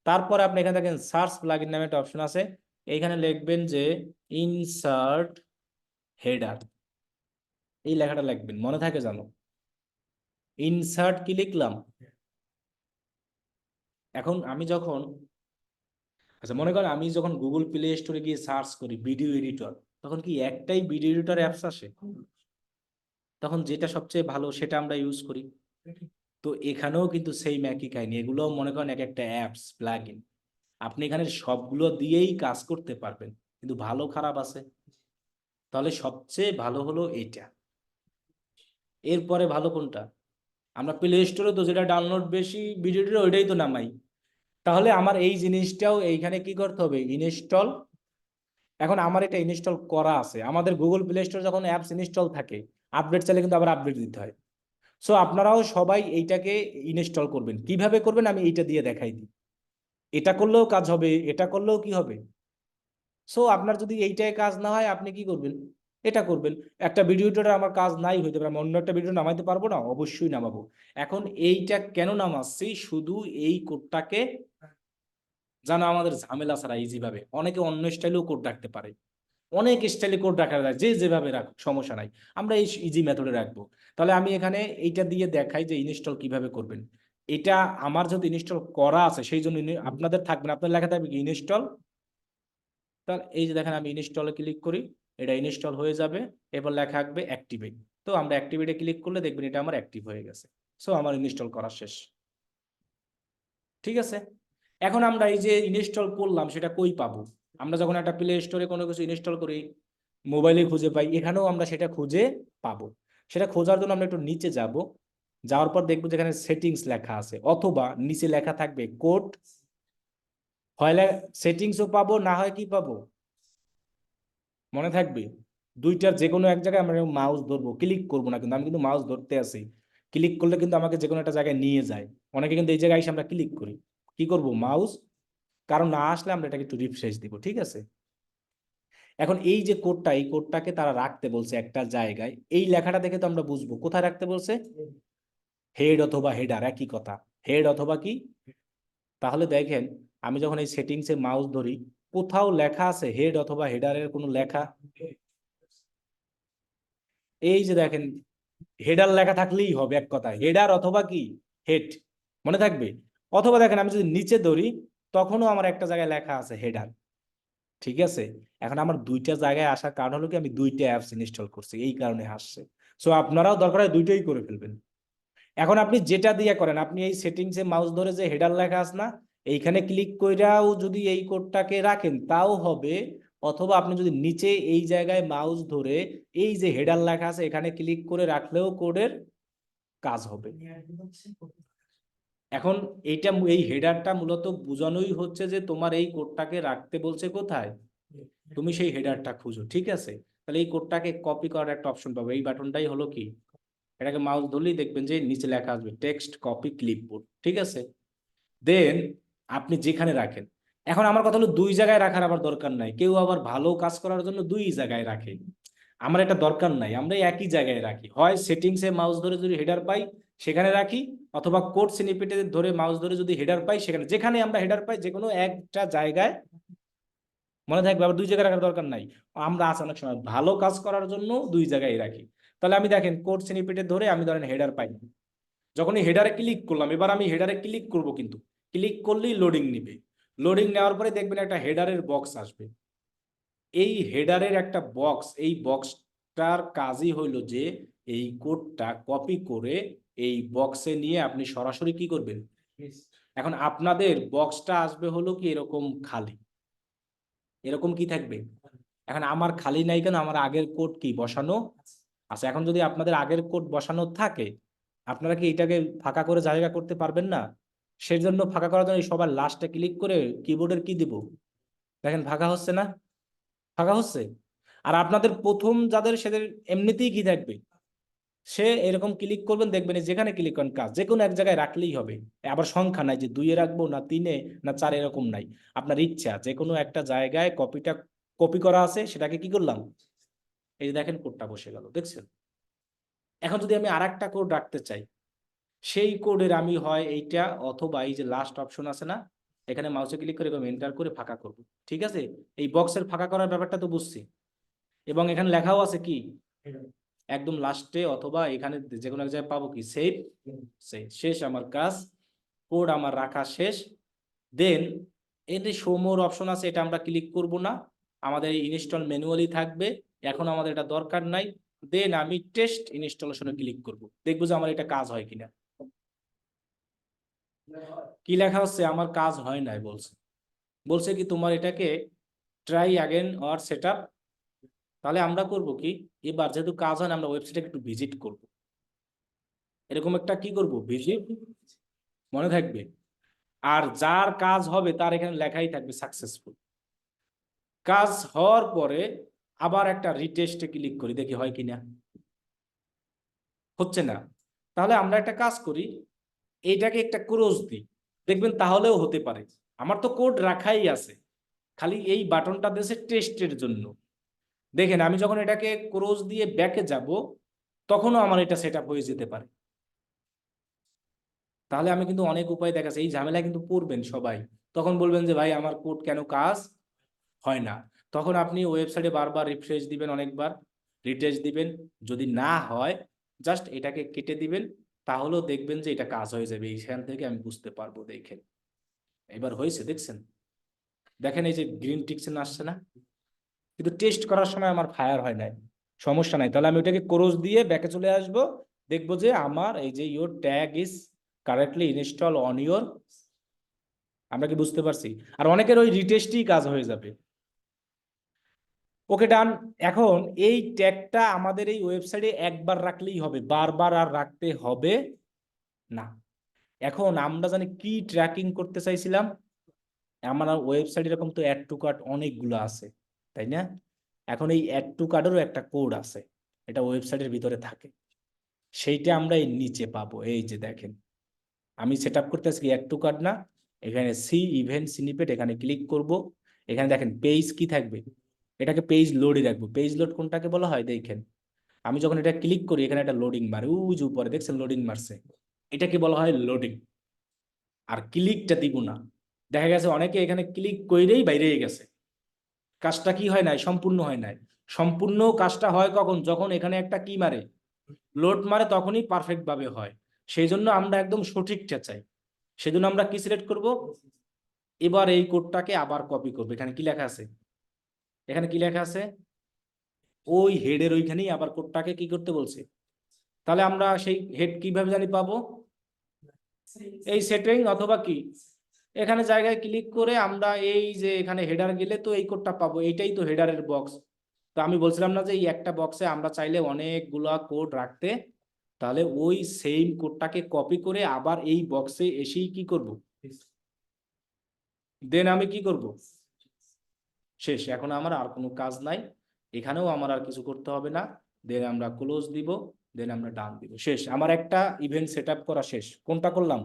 তারপরে আপনি এখানে দেখেন সার্চ প্লাগ ইন নামে একটা অপশন আছে, এইখানে লিখবেন যে ইনসার্ট হেডার, এই লেখাটা লিখবেন, মনে থাকে জানো। ইনসার্ট কি লিখলাম, এখন আমি যখন আচ্ছা, মনে করেন আমি যখন গুগল প্লে স্টোরে গিয়ে সার্চ করি ভিডিও এডিটর, তখন কি একটাই ভিডিও এডিটর অ্যাপস আসে? তখন যেটা সবচেয়ে ভালো সেটা আমরা ইউজ করি। তো এখানেও কিন্তু সেই একই কাহিনী, এগুলো মনে করেন এক একটা অ্যাপস প্লাগইন, আপনি এখানে সবগুলো দিয়েই কাজ করতে পারবেন, কিন্তু ভালো খারাপ আছে। তাহলে সবচেয়ে ভালো হলো এইটা। এরপরে ভালো কোনটা? আমরা প্লে স্টোরে তো যেটা ডাউনলোড বেশি ভিডিও ওইটাই তো নামাই। তাহলে আমার এই জিনিসটাও এইখানে কি করতে হবে? ইনস্টল। এখন আমার এটা ইনস্টল করা আছে, আমাদের গুগল প্লে স্টোর যখন অ্যাপস ইনস্টল থাকে, আপডেট চাইলে কিন্তু আবার আপডেট দিতে হয়। সো আপনারাও সবাই এইটাকে ইনস্টল করবেন। কিভাবে করবেন আমি এইটা দিয়ে দেখাই দিই। এটা করলেও কাজ হবে, এটা করলেও কি হবে। সো আপনার যদি এইটাই কাজ না হয় আপনি কি করবেন? এটা করবেন। একটা ভিডিও এডিটরে আমার কাজ নাই হইতে পারে, আমি অন্য একটা ভিডিও নামাইতে পারবো না? অবশ্যই নামাবো। এখন এইটা কেন নামাচ্ছি? শুধু এই কোডটাকে যেন আমাদের ঝামেলা ছাড়া ইজি ভাবে, অনেকে অন্য স্টাইলেও কোড রাখতে পারে, অনেক স্টাইলে কোড রাখা যায়, যে যেভাবে রাখ সমস্যা নাই, আমরা এই ইজি মেথডে রাখবো। তাহলে আমি এখানে এইটা দিয়ে দেখাই যে ইনস্টল কিভাবে করবেন। এটা আমার যদি ইনস্টল করা আছে সেই জন্য আপনাদের থাকবে না, আপনার লেখা থাকবে কি ইনস্টল। তাহলে এই যে দেখেন আমি ইনস্টলে ক্লিক করি, এটা ইনস্টল হয়ে যাবে। এরপর লেখা থাকবে অ্যাক্টিভেট। তো আমরা অ্যাক্টিভেটে ক্লিক করলে দেখবেন এটা আমার অ্যাক্টিভ হয়ে গেছে। সো আমার ইনস্টল করা শেষ। ঠিক আছে। এখন আমরা এই যে ইনস্টল করলাম সেটা কই পাবো? আমরা যখন একটা প্লে স্টোরে কোনো কিছু ইনস্টল করি, মোবাইলে খুঁজে পাই, এখানেও আমরা সেটা খুঁজে পাবো। সেটা খোঁজার জন্য আমরা একটু নিচে যাব, যাওয়ার পর দেখবো যেখানে সেটিংস লেখা আছে, অথবা নিচে লেখা থাকবে কোড। হয় সেটিংসও পাবো, না হয় কি পাবো? মনে থাকবে দুইটার যে কোনো এক জায়গায় আমরা মাউস ধরবো, ক্লিক করবো না, কিন্তু আমি কিন্তু মাউস ধরতে আছি। ক্লিক করলে কিন্তু আমাকে যে কোনো একটা জায়গায় নিয়ে যায়। অনেকে কিন্তু এই জায়গায় এসে আমরা ক্লিক করি, কি করব? মাউস। কারণ না আসলে আমরা এটাকে একটু রিফ্রেশ দিব। ঠিক আছে। এখন এই যে কোডটা, এই কোডটাকে তারা রাখতে বলছে একটা জায়গায়। এই লেখাটা দেখে তো আমরা বুঝবো কোথায় রাখতে বলছে। হেড অথবা হেডার একই কথা, হেড অথবা কি। তাহলে দেখেন আমি যখন এই সেটিংসে মাউস ধরি, কোথাও লেখা আছে হেড অথবা হেডারের কোনো লেখা? এই যে দেখেন হেডার লেখা থাকলেই হবে, এক কথায় হেডার অথবা কি হেড, মনে থাকবে। অথবা দেখেন আমি যদি নিচে ধরি, তখনও আমার একটা জায়গায় লেখা আছে হেডার। ঠিক আছে। এখন আমার দুইটা জায়গায় আসার কারণ হলো কি, আমি দুইটা অ্যাপস ইনস্টল করছি, এই কারণে আসছে। সো আপনারাও দরকার হয় দুইটাই করে ফেলবেন। এখন আপনি যেটা দিয়ে করেন, আপনি এই সেটিংসে মাউস ধরে যে হেডার লেখা আছে না, এইখানে ক্লিক কইরাও যদি এই কোডটাকে রাখেন তাও হবে। অথবা আপনি যদি নিচে এই জায়গায় মাউস ধরে এই যে হেডার লেখা আছে এখানে ক্লিক করে রাখলেও কোডের কাজ হবে। এখন এইটা এই হেডারটা মূলত বোঝানোই হচ্ছে যে তোমার এই কোডটাকে রাখতে বলছে কোথায়, তুমি সেই হেডারটা খুঁজো। ঠিক আছে। তাহলে এই কোডটাকে কপি করার একটা অপশন পাবে, এই বাটনটাই হলো কি, এটাকে মাউস ধরলেই দেখবেন যে নিচে লেখা আসবে টেক্সট কপি ক্লিপবোর্ড। ঠিক আছে। দেন আপনি যেখানে রাখেন, এখন আমার কথা হলো দুই জায়গায় রাখার আবার দরকার নাই, কেউ আবার ভালো কাজ করার জন্য দুই জায়গায় রাখে। আমার এটা দরকার নাই, আমরা একই জায়গায় রাখি। হয় সেটিংসে মাউস ধরে যদি হেডার পাই সেখানে রাখি, অথবা কোড স্নিপেটে ধরে মাউস ধরে যদি হেডার পাই সেখানে, যেখানে আমরা হেডার পাই যে কোনো একটা জায়গায়, মনে থাকবে। আবার দুই জায়গায় রাখার দরকার নাই। আমরা আছে অনেক সময় ভালো কাজ করার জন্য দুই জায়গায় রাখি। তাহলে আমি দেখেন কোড স্নিপেটে ধরে আমি ধরেন হেডার পাই, যখনই হেডারে ক্লিক করলাম, এবার আমি হেডারে ক্লিক করব, কিন্তু ক্লিক করলেই লোডিং নিবে। লোডিং নেওয়ার পরে দেখবেন একটা হেডারের বক্স আসবে। এই হেডারের একটা বক্স, এই বক্সটার কাজই হইল যে এই কোডটা কপি করে এই বক্সে নিয়ে আপনি সরাসরি কি করবেন। এখন আপনাদের বক্সটা আসবে হলো কি এরকম খালি, এরকম কি থাকবে। এখন আমার খালি নাই কেন, আমার আগের কোড কি বসানো আচ্ছা। এখন যদি আপনাদের আগের কোড বসানো থাকে, আপনারা কি এটাকে ফাঁকা করে জায়গা করতে পারবেন না? সেজন্য ফাঁকা করার জন্য সবার লাস্টে ক্লিক করে কিবোর্ডের কি দিব, দেখেন ফাঁকা হচ্ছে না? ফাঁকা হচ্ছে। আর আপনাদের প্রথম যাদের সেদের এমনিতেই কি থাকবে, সে এরকম ক্লিক করবেন, দেখবেন এই যেখানে ক্লিক করেন কাজ যে কোনো এক জায়গায় রাখলেই হবে। আবার সংখ্যা নাই যে দুইয়ে রাখবো না তিনে না চারে, এরকম নাই। আপনার ইচ্ছা যে কোনো একটা জায়গায় কপিটা কপি করা আছে সেটাকে কি করলাম, এই যে দেখেন কোডটা বসে গেল, দেখছেন। এখন যদি আমি আরেকটা কোড রাখতে চাই, সেই কোডের আমি হয় এইটা অথবা এই যে লাস্ট অপশন আছে না, এখানে মাউসে ক্লিক করে এরকম এন্টার করে ফাঁকা করব। ঠিক আছে। এই বক্সের ফাঁকা করার ব্যাপারটা তো বুঝছি। এবং এখানে লেখাও আছে কি একদম লাস্টে, অথবা এখানে যে কোনো এক জায়গায় পাবো কি সেভ। সেভ শেষ আমার কাজ, কোড আমার রাখা শেষ। দেন এর শো মোর অপশন আছে, এটা আমরা ক্লিক করব না, আমাদের ইনস্টল ম্যানুয়ালি থাকবে, এখন আমাদের এটা দরকার নাই। দেন আমি টেস্ট ইনস্টলেশনে ক্লিক করব, দেখবো যে আমার এটা কাজ হয় কিনা। কি লেখা হচ্ছে? আমার কাজ হয় নাই বলছে। বলছে কি তোমার এটাকে try again or set up. তাহলে আমরা করব কি, এবার যেহেতু কাজ হয় না, আমরা ওয়েবসাইটে একটু ভিজিট করব, এরকম একটা কি করব, ভিজিট, মনে থাকবে। আর যার কাজ হবে তার এখানে লেখাই থাকবে সাকসেসফুল। কাজ হওয়ার পরে আবার একটা রিটেস্টে ক্লিক করি, দেখি হয় কিনা। হচ্ছে না। তাহলে আমরা একটা কাজ করি, এইটাকে একটা ক্রস দিই, দেখবেন তাহলেও হতে পারে। আমার তো কোড রাখাই আছে, খালি এই বাটনটা দিয়েছে টেস্টের জন্য। দেখেন আমি যখন এটাকে ক্রস দিয়ে ব্যাকে যাব, তখনও আমার এটা সেট আপ হয়ে যেতে পারে। তাহলে আমি কিন্তু অনেক উপায় দেখাচ্ছি, এই ঝামেলায় কিন্তু পড়বেন সবাই। তখন বলবেন যে ভাই আমার কোড কেন কাজ হয় না। তখন আপনি ওয়েবসাইটে বারবার রিফ্রেশ দিবেন, অনেকবার রিটেস্ট দিবেন। যদি না হয়, জাস্ট এটাকে কেটে দিবেন, তাহলেও দেখবেন যে এটা কাজ হয়ে যাবে। এইখান থেকে আমি বুঝতে পারবো। দেখেন এবার হয়েছে, দেখছেন? দেখেন এই যে গ্রিন টিকসেন আসছে না, কিন্তু টেস্ট করার সময় আমার ফায়ার হয় নাই। সমস্যা নাই, তাহলে আমি ওটাকে ক্রস দিয়ে ব্যাকে চলে আসব, দেখবো যে আমার এই যে your tag is correctly install on your. আমরা কি বুঝতে পারছি? আর অনেকের ওই রিটেস্টই কাজ হয়ে যাবে। ওকে ডান। এখন এই ট্যাগটা আমাদের এই ওয়েবসাইটে একবার রাখলেই হবে, বারবার আর রাখতে হবে না। এখন আমরা জানি কি ট্র্যাকিং করতে চাইছিলাম। আমার ওয়েবসাইট এরকম তো অ্যাড টু কার্ট অনেকগুলো আছে, তাই না? এখন এই অ্যাড টু কার্টেরও একটা কোড আছে, এটা ওয়েবসাইটের ভিতরে থাকে। সেইটা আমরা এই নিচে পাবো। এই যে দেখেন, আমি সেট আপ করতে আজকে অ্যাড টু কার্ট না, এখানে সি ইভেন্ট স্নিপেট, এখানে ক্লিক করব। এখানে দেখেন পেজ কি থাকবে, এটাকে পেজ লোডে রাখবো। পেজ লোড কোনটাকে বলা হয় দেখেন, আমি যখন এটা ক্লিক করি এখানে একটা লোডিং মারে, ওই যে উপরে দেখছেন লোডিং মারছে, এটাকে বলা হয় লোডিং। আর ক্লিকটা দিব না। দেখা গেছে অনেকে এখানে ক্লিক কইরেই বাইরে গেছে, কাজটা কি হয় নাই, সম্পূর্ণ হয় নাই। সম্পূর্ণ কাজটা হয় কখন, যখন এখানে একটা কি মারে, লোড মারে, তখনই পারফেক্ট ভাবে হয়। সেই জন্য আমরা একদম সঠিকটা চাই। সেজন্য আমরা কি সিলেক্ট করব, এবার এই কোডটাকে আবার কপি করবো। এখানে কি লেখা আছে, এখানে কি লেখা আছে, ওই হেডের ওইখানেই আবার কোডটাকে কি করতে বলছে। তাহলে আমরা সেই হেড কিভাবে জানি পাবো, এই সেটিং অথবা কি, এখানে জায়গায় ক্লিক করে আমরা এই যে এখানে হেডার গেলে তো এই কোডটা পাবো, এইটাই তো হেডারের বক্স। তো আমি বলছিলাম না যে এই একটা বক্সে আমরা চাইলে অনেকগুলা কোড রাখতে, তাহলে ওই সেম কোডটাকে কপি করে আবার এই বক্সে এসেই কি করব, দেন আমি কি করব, শেষ। এখন আমার আর কোনো কাজ নাই, এখানেও আমার আর কিছু করতে হবে না। দেন আমরা ক্লোজ দিব, দেন আমরা ডান দিব, শেষ। আমার একটা ইভেন্ট সেট আপ করা শেষ। কোনটা করলাম?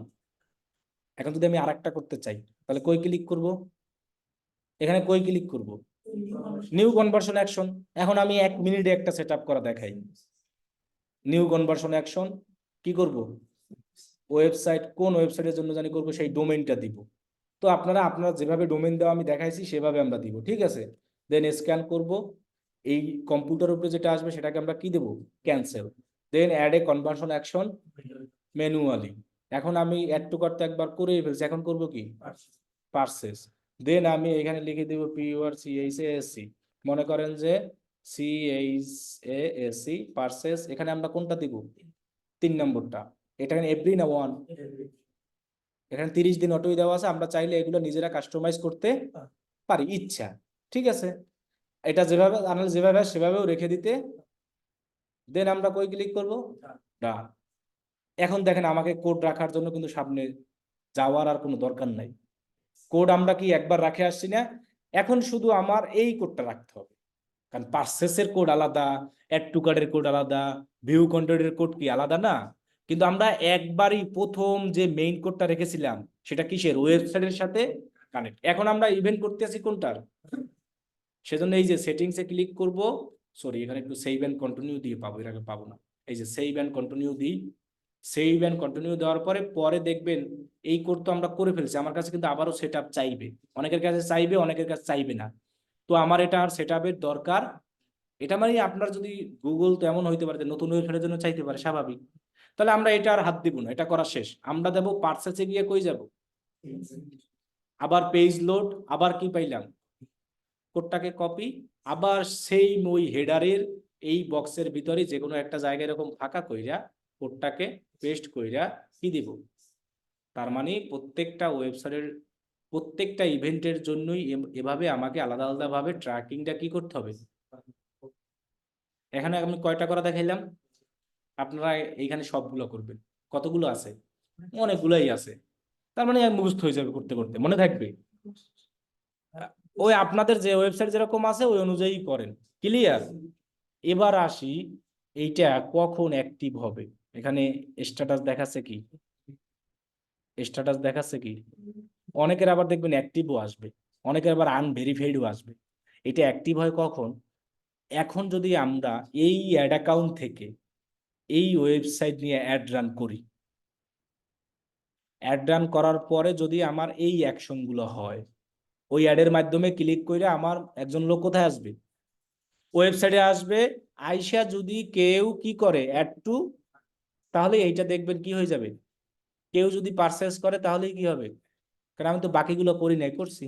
এখন যদি আমি আরেকটা করতে চাই, তাহলে কই ক্লিক করব, এখানে কই ক্লিক করব, নিউ কনভার্সন অ্যাকশন। এখন আমি 1 মিনিটে একটা সেট আপ করা দেখাই। নিউ কনভার্সন অ্যাকশন কি করব, ওয়েবসাইট, কোন ওয়েবসাইটের জন্য জানি করব, সেই ডোমেইনটা দিব। তো আপনারা আপনারা যেভাবে ডোমেইন দেওয়া আমি দেখাইছি সেভাবে আমরা দিব, ঠিক আছে। দেন স্ক্যান করব, এই কম্পিউটার উপরে যেটা আসবে সেটাকে আমরা কি দেব, cancel. Then add a conversion action manually. এখন আমি অ্যাড টু কার্ট একবার করেই ফেলছি, এখন করব কি, পারচেস। দেন আমি এখানে লিখে দেব PURCHASC, মনে করেন যে CHASC পারচেস। এখানে আমরা কোনটা দিব, 3 নম্বরটা। এটা এভরি না ওয়ান, এখানে 30 দিন অটোই দেওয়া আছে, আমরা চাইলে এগুলো নিজেরা কাস্টমাইজ করতে পারি ইচ্ছা, ঠিক আছে। এটা যেভাবে আনাল যেভাবে সেভাবেও রেখে দিতে। দেন আমরা কই ক্লিক করব, ডান। এখন দেখেন আমাকে কোড রাখার জন্য কিন্তু সামনে যাওয়ার আর কোনো দরকার নাই। কোড আমরা কি একবার রাখে আসছি না, এখন শুধু আমার এই কোডটা রাখতে হবে। কারণ পার্সেসের কোড আলাদা, অ্যাড টু কার্ডের কোড আলাদা, ভিউ কন্ট্রোলের কোড কি আলাদা না? কিন্তু আমরা একবারই প্রথম যে মেইন কোডটা রেখেছিলাম সেটা কিসের, ওয়েবসাইটের সাথে কানেক্ট। এখন আমরা ইভেন্ট করতে আছি কোনটার, সেজন্য এই যে সেটিংসে ক্লিক করব। সরি, এখানে একটু সেভ অ্যান্ড কন্টিনিউ দিয়ে পাবো, এর আগে পাবো না। এই যে সেভ অ্যান্ড কন্টিনিউ দিই, সেভ অ্যান্ড কন্টিনিউ দেওয়ার পরে পরে দেখবেন এই কোড তো আমরা করে ফেলছি, আমার কাছে কিন্তু আবারও সেট আপ চাইবে। অনেকের কাছে চাইবে, অনেকের কাছে চাইবে না। তো আমার এটা আর সেট আপের দরকার। এটা মানে আপনার যদি গুগল তো এমন হইতে পারে যে নতুন ওয়েবসাইটের জন্য চাইতে পারে, স্বাভাবিক। তাহলে আমরা এটা আর হাত দিব না, এটা করা শেষ। আমরা দেবো পার্সেসে গিয়ে কই যাব, আবার পেজ লোড, আবার কি পাইলাম, কোডটাকে কপি, আবার সেই ওই হেডারের এই বক্সের ভিতরে যে কোনো একটা জায়গায় এরকম ফাঁকা কইরা কোডটাকে পেস্ট কইরা কি দিব। তার মানে প্রত্যেকটা ওয়েবসাইটের প্রত্যেকটা ইভেন্টের জন্যই এভাবে আমাকে আলাদা আলাদা ভাবে ট্র্যাকিংটা কি করতে হবে। এখানে আমি কয়টা করা দেখাইলাম, আপনারা এইখানে সবগুলো করবেন। কতগুলো আছে, অনেকগুলোই আছে। তার মানে মুখস্থ হয়ে যাবে, করতে করতে মনে থাকবে। ওই আপনাদের যে ওয়েবসাইট যেরকম আছে ওই অনুযায়ী করেন। ক্লিয়ার? এবার আসি এইটা কখন অ্যাক্টিভ হবে। এখানে স্ট্যাটাস দেখাচ্ছে কি, স্ট্যাটাস দেখাচ্ছে কি। অনেকের আবার দেখবেন অ্যাক্টিভও আসবে, অনেকের আবার আনভেরিফাইডও আসবে। এটা অ্যাক্টিভ হয় কখন, এখন যদি আমরা এই অ্যাড অ্যাকাউন্ট থেকে এই ওয়েবসাইট নিয়ে অ্যাড রান করি, অ্যাড রান করার পরে যদি আমার এই অ্যাকশনগুলো হয়, ওই অ্যাডের মাধ্যমে ক্লিক করে আমার একজন লোক কোথায় আসবে, ওয়েবসাইটে আসবে। আইসা যদি কেউ কি করে অ্যাড টু, তাহলে এইটা দেখবেন কি হয়ে যাবে, কেউ যদি পারচেস করে তাহলে কি হবে। কারণ আমি তো বাকিগুলো করি নাই, করছি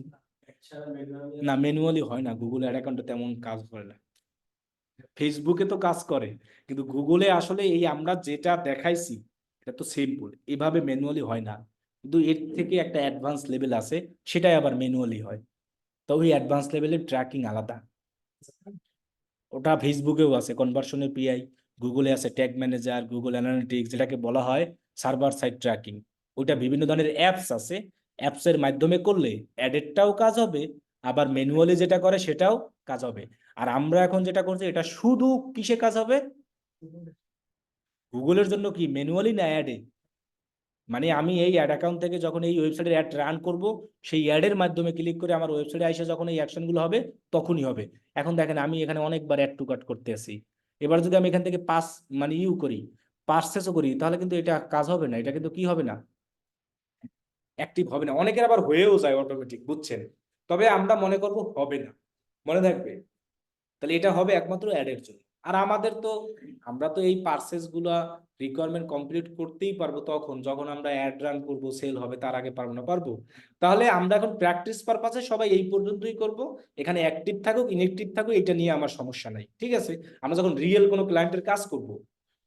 না, ম্যানুয়ালি হয় না। গুগল অ্যাড অ্যাকাউন্টে তেমন কাজ করে না। ফেসবুকে তো কাজ করে, কিন্তু গুগলে আসলে এই আমরা যেটা দেখাইছি এটা তো সিম্পল, এভাবে ম্যানুয়ালি হয় না। কিন্তু এর থেকে একটা অ্যাডভান্স লেভেল আছে, সেটাই আবার ম্যানুয়ালি হয়। তো ওই অ্যাডভান্স লেভেলের ট্র্যাকিং আলাদা। ওটা ফেসবুকেও আছে কনভার্সনের পিআই, গুগলে আছে ট্যাগ ম্যানেজার, গুগল অ্যানালিটিক্স, যেটাকে বলা হয় সার্ভার সাইড ট্র্যাকিং। ওইটা বিভিন্ন ধরনের অ্যাপস আছে, অ্যাপসের মাধ্যমে করলে অ্যাডেরটাও কাজ হবে, আবার ম্যানুয়ালি যেটা করে সেটাও কাজ হবে। আর আমরা এখন যেটা করছি এটা শুধু কিসে কাজ হবে, গুগলের জন্য কি ম্যানুয়ালি না অ্যাডে। মানে আমি এই অ্যাড অ্যাকাউন্ট থেকে যখন এই ওয়েবসাইটের অ্যাড রান করব, সেই অ্যাডের মাধ্যমে ক্লিক করে আমার ওয়েবসাইটে এসে যখন এই অ্যাকশনগুলো হবে তখনই হবে। এখন দেখেন আমি এখানে অনেকবার অ্যাড টু কাট করতে আসি, এবার যদি আমি এখান থেকে পাস মানে করি, পারচেসও করি, তাহলে কিন্তু এটা কাজ হবে না, এটা কিন্তু কি হবে না, অ্যাক্টিভ হবে না। অনেকের আবার হয়েও যায় অটোমেটিক, বুঝছেন। তবে আমরা মনে করব হবে না, মনে থাকবে। তাহলে এটা হবে একমাত্র অ্যাডের জন্য। আর আমাদের তো, আমরা তো এই পার্সেস গুলা রিকোয়ারমেন্ট কমপ্লিট করতেই পারবো তখন যখন আমরা অ্যাড রান করবো, সেল হবে, তার আগে পারবো না, পারবো। তাহলে আমরা এখন প্র্যাকটিস পারপাসে সবাই এই পর্যন্তই করব। এখানে অ্যাক্টিভ থাকুক ইনঅ্যাক্টিভ থাকুক এটা নিয়ে আমার সমস্যা নাই, ঠিক আছে। আমরা যখন রিয়েল কোনো ক্লায়েন্টের কাজ করব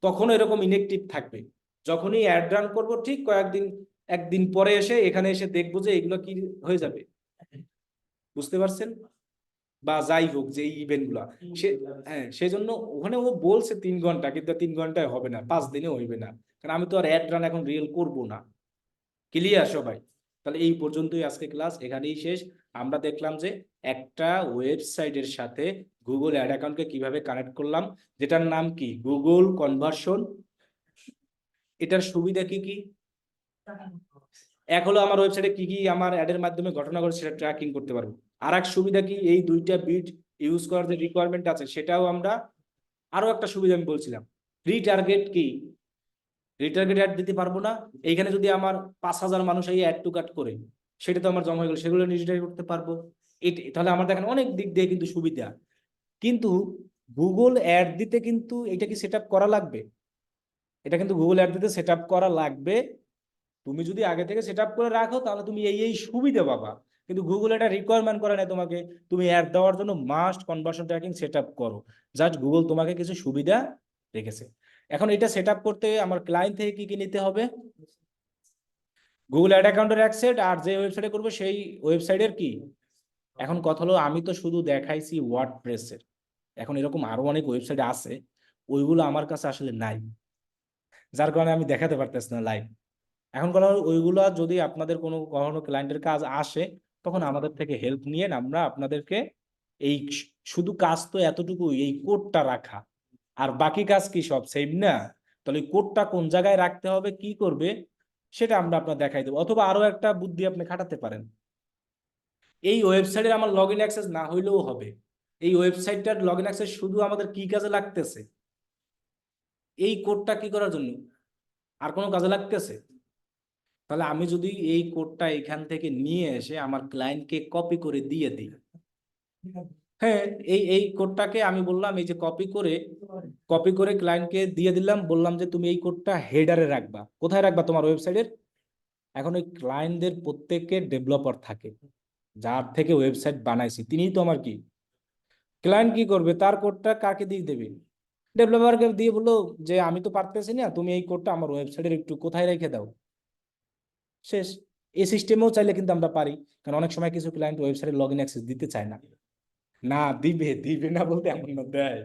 তখন এরকম ইনঅ্যাক্টিভ থাকবে। যখনই অ্যাড রান করব ঠিক কয়েকদিন, একদিন পরে এসে এখানে এসে দেখবো যে এগুলো কি হয়ে যাবে, বুঝতে পারছেন। বা যাই হোক যে ইভেন্ট গুলা, সে হ্যাঁ সেজন্য ওখানে ও বলছে 3 ঘন্টা, কিন্তু 3 ঘন্টায় হবে না, 5 দিনে হইবে না। কারণ আমি তো আর অ্যাড রান এখন রিয়েল করব না। ক্লিয়ার সবাই? তাহলে এই পর্যন্তই আজকে ক্লাস, এখানেই শেষ। আমরা দেখলাম যে একটা ওয়েবসাইটের সাথে গুগল অ্যাড অ্যাকাউন্টকে কিভাবে কানেক্ট করলাম, যেটার নাম কি গুগল কনভার্সন। এটার সুবিধা কি কি, এক হলো আমার ওয়েবসাইটে কি কি আমার অ্যাডের মাধ্যমে ঘটনা ঘটছে সেটা ট্র্যাকিং করতে পারবো। আর এক সুবিধা কি, এই দুইটা বিট ইউজ করার যে রিকোয়ারমেন্ট আছে সেটাও আমরা, আরো একটা সুবিধা আমি বলছিলাম, রিটার্গেট কি, রিটার্গেট অ্যাড দিতে পারবো না। এইখানে যদি আমার 5,000 মানুষ এই অ্যাড টু কাট করে, সেটা তো আমার জমা হয়ে গেল, সেগুলো রিটার্গেট করতে পারবো। তাহলে আমার দেখেন অনেক দিক দিয়ে কিন্তু সুবিধা। কিন্তু গুগল অ্যাড দিতে কিন্তু এটা কি সেট করা লাগবে, এটা কিন্তু গুগল অ্যাড দিতে সেট করা লাগবে। তুমি যদি আগে থেকে সেট করে রাখো তাহলে তুমি এই এই সুবিধা পাবা। কিন্তু গুগল এটা রিকোয়ারমেন্ট করে না তোমাকে, তুমি অ্যাড দেওয়ার জন্য মাস্ট কনভার্সন ট্র্যাকিং সেট করো। জাস্ট গুগল তোমাকে কিছু সুবিধা রেখেছে। এখন এটা সেট করতে আমার ক্লায়েন্ট থেকে কি কি নিতে হবে, গুগল অ্যাড অ্যাকাউন্টের অ্যাক্সেস, আর যে ওয়েবসাইটে করবো সেই ওয়েবসাইটের কি। এখন কথা হলো আমি তো শুধু দেখাইছি ওয়ার্ডপ্রেসের, এখন এরকম আরো অনেক ওয়েবসাইট আছে, ওইগুলো আমার কাছে আসলে নাই, যার কারণে আমি দেখাতে পারতেছি না লাইভ। এখন কোনো ওইগুলা যদি আপনাদের কোনো কখনো ক্লায়েন্টের কাজ আসে, তখন আমাদের থেকে হেল্প নিয়ে আমরা আপনাদেরকে এই শুধু কাজ তো এতটুকু, এই কোডটা রাখা, আর বাকি কাজ কি সব সেম না। তাহলে কোডটা কোন জায়গায় রাখতে হবে কি করবে সেটা আমরা আপনার দেখাই দেবো। অথবা আরো একটা বুদ্ধি আপনি খাটাতে পারেন, এই ওয়েবসাইটের আমার লগ ইন অ্যাক্সেস না হইলেও হবে। এই ওয়েবসাইটটার লগ ইন অ্যাক্সেস শুধু আমাদের কি কাজে লাগতেছে, এই কোডটা কি করার জন্য, আর কোনো কাজে লাগতেছে। তাহলে আমি যদি এই কোডটা এখান থেকে নিয়ে এসে আমার ক্লায়েন্টকে কপি করে দিয়ে দিই, হ্যাঁ, এই এই কোডটাকে আমি বললাম এই যে কপি করে ক্লায়েন্টকে দিয়ে দিলাম, বললাম যে তুমি এই কোডটা হেডারে রাখবা, কোথায় রাখবা তোমার ওয়েবসাইটের এখন ওই ক্লায়েন্টদের প্রত্যেকের ডেভেলপার থাকে, যার থেকে ওয়েবসাইট বানাইছি তিনিই তো আমার কি ক্লায়েন্ট। কি করবে, তার কোডটা কাকে দিয়ে দেবে? ডেভেলপারকে দিয়ে বললো যে আমি তো পারতেছি না, তুমি এই কোডটা আমার ওয়েবসাইটের একটু কোথায় রেখে দাও, শেষ। এই সিস্টেমেও চাইলে কিন্তু আমরা পারি, কারণ অনেক সময় কিছু ক্লায়েন্ট ওয়েবসাইটের লগ ইন অ্যাক্সেস দিতে চায় না। না, দিবে দিবে না বলতে এমন না, দেয়।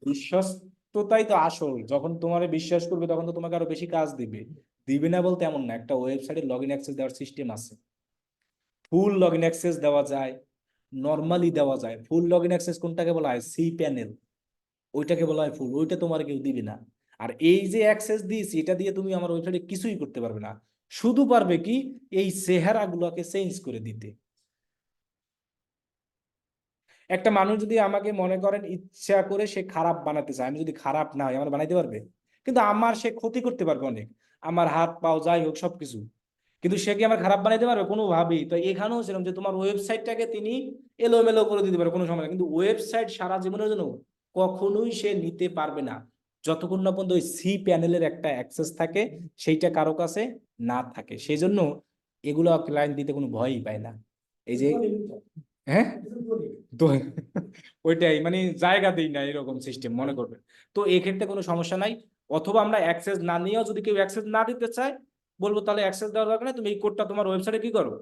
বিশ্বস্ততাই তো আসল, যখন তোমার বিশ্বাস করবে তখন তো তোমাকে আরো বেশি কাজ দিবে। দিবে না বলতে এমন না, একটা ওয়েবসাইটে লগ ইন অ্যাক্সেস দেওয়ার সিস্টেম আছে। ফুল লগ ইন অ্যাক্সেস দেওয়া যায়, নর্মালি দেওয়া যায়। ফুল লগ ইন অ্যাক্সেস কোনটাকে বলা হয়? সি প্যানেল, ওইটাকে বলা হয় ফুল। ওইটা তোমার কেউ দিবে না। আর এই যে অ্যাক্সেস দিয়েছি, এটা দিয়ে তুমি আমার ওয়েবসাইটে কিছুই করতে পারবে না। শুধু পারবে কি, এই চেহারা গুলোকে চেঞ্জ করে দিতে। একটা মানুষ যদি আমাকে মনে করেন ইচ্ছা করে সে খারাপ বানাতে চায়, আমি যদি খারাপ না হয় আমার বানাইতে পারবে, কিন্তু আমার সে ক্ষতি করতে পারবে অনেক, আমার হাত পাও যাই হোক সবকিছু। কিন্তু সে কি আমার খারাপ বানাইতে পারবে কোনোভাবেই? তো এখানেও সেরকম, যে তোমার ওয়েবসাইটটাকে তিনি এলোমেলো করে দিতে পারে কোনো সময়, কিন্তু ওয়েবসাইট সারা জীবনের জন্য কখনোই সে নিতে পারবে না, যতক্ষণ না পর্যন্ত ওই সি প্যানেলের একটা অ্যাক্সেস থাকে, সেইটা কারো কাছে না থাকে। সেই জন্য এগুলো ক্লায়েন্ট দিতে কোনো ভয়ই পায় না। এই যে, হ্যাঁ, তো ওইটাই মানে জায়গা দিই না, এরকম সিস্টেম মনে করবেন। তো এক্ষেত্রে কোনো সমস্যা নাই। অথবা আমরা অ্যাক্সেস না নিয়েও, যদি কেউ অ্যাক্সেস না দিতে চায়, বলবো তাহলে অ্যাক্সেস দেওয়ার দরকার নেই, তুমি এই কোডটা তোমার ওয়েবসাইটে কি করো,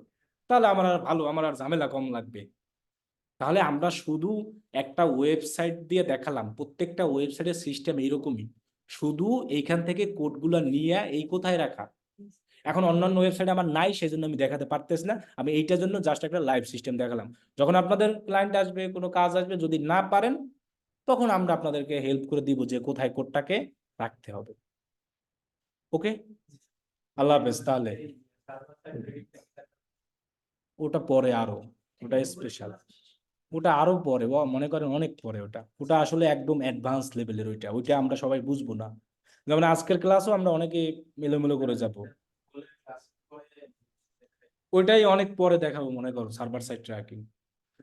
তাহলে আমার আর ভালো, আমার আর ঝামেলা কম লাগবে। তাহলে আমরা শুধু একটা ওয়েবসাইট দিয়ে দেখালাম, প্রত্যেকটা ওয়েবসাইটের সিস্টেম এইরকমই, শুধু এইখান থেকে কোডগুলো নিয়ে এই কোথায় রাখা। এখন অন্যান্য ওয়েবসাইট আমার নাই, সেই জন্য আমি দেখাতে পারতেছি না। আমি এইটার জন্য জাস্ট একটা লাইভ সিস্টেম দেখালাম। যখন আপনাদের ক্লায়েন্ট আসবে, কোনো কাজ আসবে, যদি না পারেন, তখন আমরা আপনাদেরকে হেল্প করে দিব যে কোথায় কোডটাকে রাখতে হবে। ওকে, আল্লাহ হাফেজ তাহলে। ওটা পরে আরো, ওটা স্পেশাল, ওটা আরো পরে, মনে করেন অনেক পরে। ওটা ওটা আসলে একদম অ্যাডভান্স লেভেলের। ওইটা ওইটা আমরা সবাই বুঝবো না। যেমন আজকের ক্লাসও আমরা অনেকে মেলোমেলো করে যাব, ওইটাই অনেক পরে দেখাবো। মনে করো সার্ভার সাইড ট্র্যাকিং,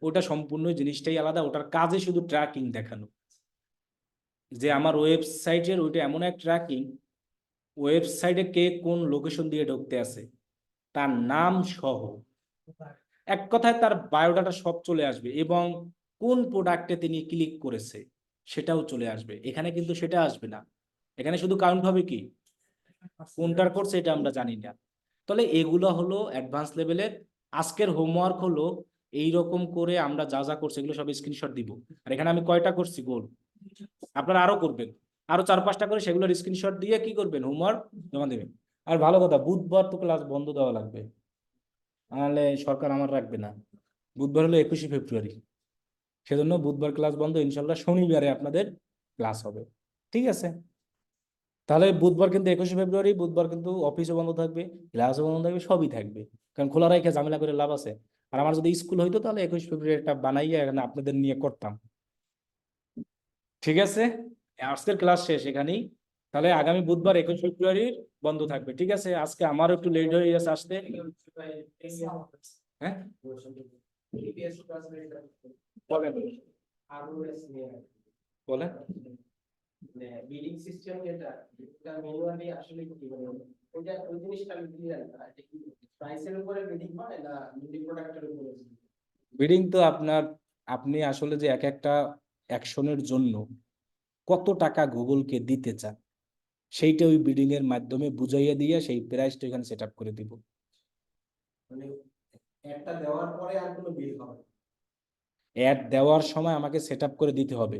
ওটা সম্পূর্ণ জিনিসটাই আলাদা, ওটার কাজে শুধু ট্র্যাকিং দেখানো, যে আমার ওয়েবসাইটের ওইটা এমন এক ট্র্যাকিং, ওয়েবসাইটে কে কোন লোকেশন দিয়ে ঢুকতে আছে, তার নাম সহ, এক কথায় তার বায়োডাটা সব চলে আসবে, এবং কোন প্রোডাক্টে তিনি ক্লিক করেছে সেটাও চলে আসবে। এখানে কিন্তু সেটা আসবে না, এখানে শুধু কাউন্ট হবে কি কোনটার করছে এটা আমরা জানি না। তাহলে এগুলো হলো অ্যাডভান্স লেভেলের। আজকের হোমওয়ার্ক হলো এই রকম করে আমরা যা যা করছি এগুলো সব স্ক্রিনশট দিব। আর এখানে আমি কয়টা করছি গোল, আপনারা আরো করবেন, আরো 4-5টা করে সেগুলোর স্ক্রিনশট দিয়ে কি করবেন, হোমওয়ার্ক জমা দেবেন। আর ভালো কথা, বুধবার তো ক্লাস বন্ধ দেওয়া লাগবে, নাহলে সরকার আমার রাখবে না। বুধবার হলো 21শে ফেব্রুয়ারি, সেজন্য বুধবার ক্লাস বন্ধ, ইনশাল্লাহ শনিবারে আপনাদের ক্লাস হবে। ঠিক আছে, তাহলে বুধবার কিন্তু 21শে ফেব্রুয়ারি, বুধবার কিন্তু অফিসও বন্ধ থাকবে, ক্লাসও বন্ধ থাকবে, সবই থাকবে। কারণ খোলা রেখে ঝামেলা করে লাভ আছে? আর আমার যদি স্কুল হইতো তাহলে 21শে ফেব্রুয়ারি একটা বানাইয়া এখানে আপনাদের নিয়ে করতাম। ঠিক আছে, আজকের ক্লাস শেষ এখানেই। তাহলে আগামী বুধবার 21শে ফেব্রুয়ারি বন্ধ থাকবে। ঠিক আছে, আজকে আমারও একটু লেট হয়ে গেছে আসতে। হ্যাঁ, বলেন বলেন। বিলিং সিস্টেম যেটা, এটা ম্যানুয়ালি আসলে কি মানে ওইটা ওই জিনিসটা আমি ক্লিয়ার না, এটা কি প্রাইসের উপরে বিডিং হয় না বিল্ডিং প্রোডাক্টের উপরে? বিডিং তো আপনার, আপনি আসলে যে এক একটা অ্যাকশনের জন্য কত টাকা গুগলকে দিতে চান, সেইটা ওই বিডিং এর মাধ্যমে বুঝাইয়া দিয়ে সেই প্রাইসটা এখানে সেট আপ করে দিব। মানে একটা দেওয়ার পরে আর কোনো বিল হবে অ্যাড দেওয়ার সময় আমাকে সেট আপ করে দিতে হবে,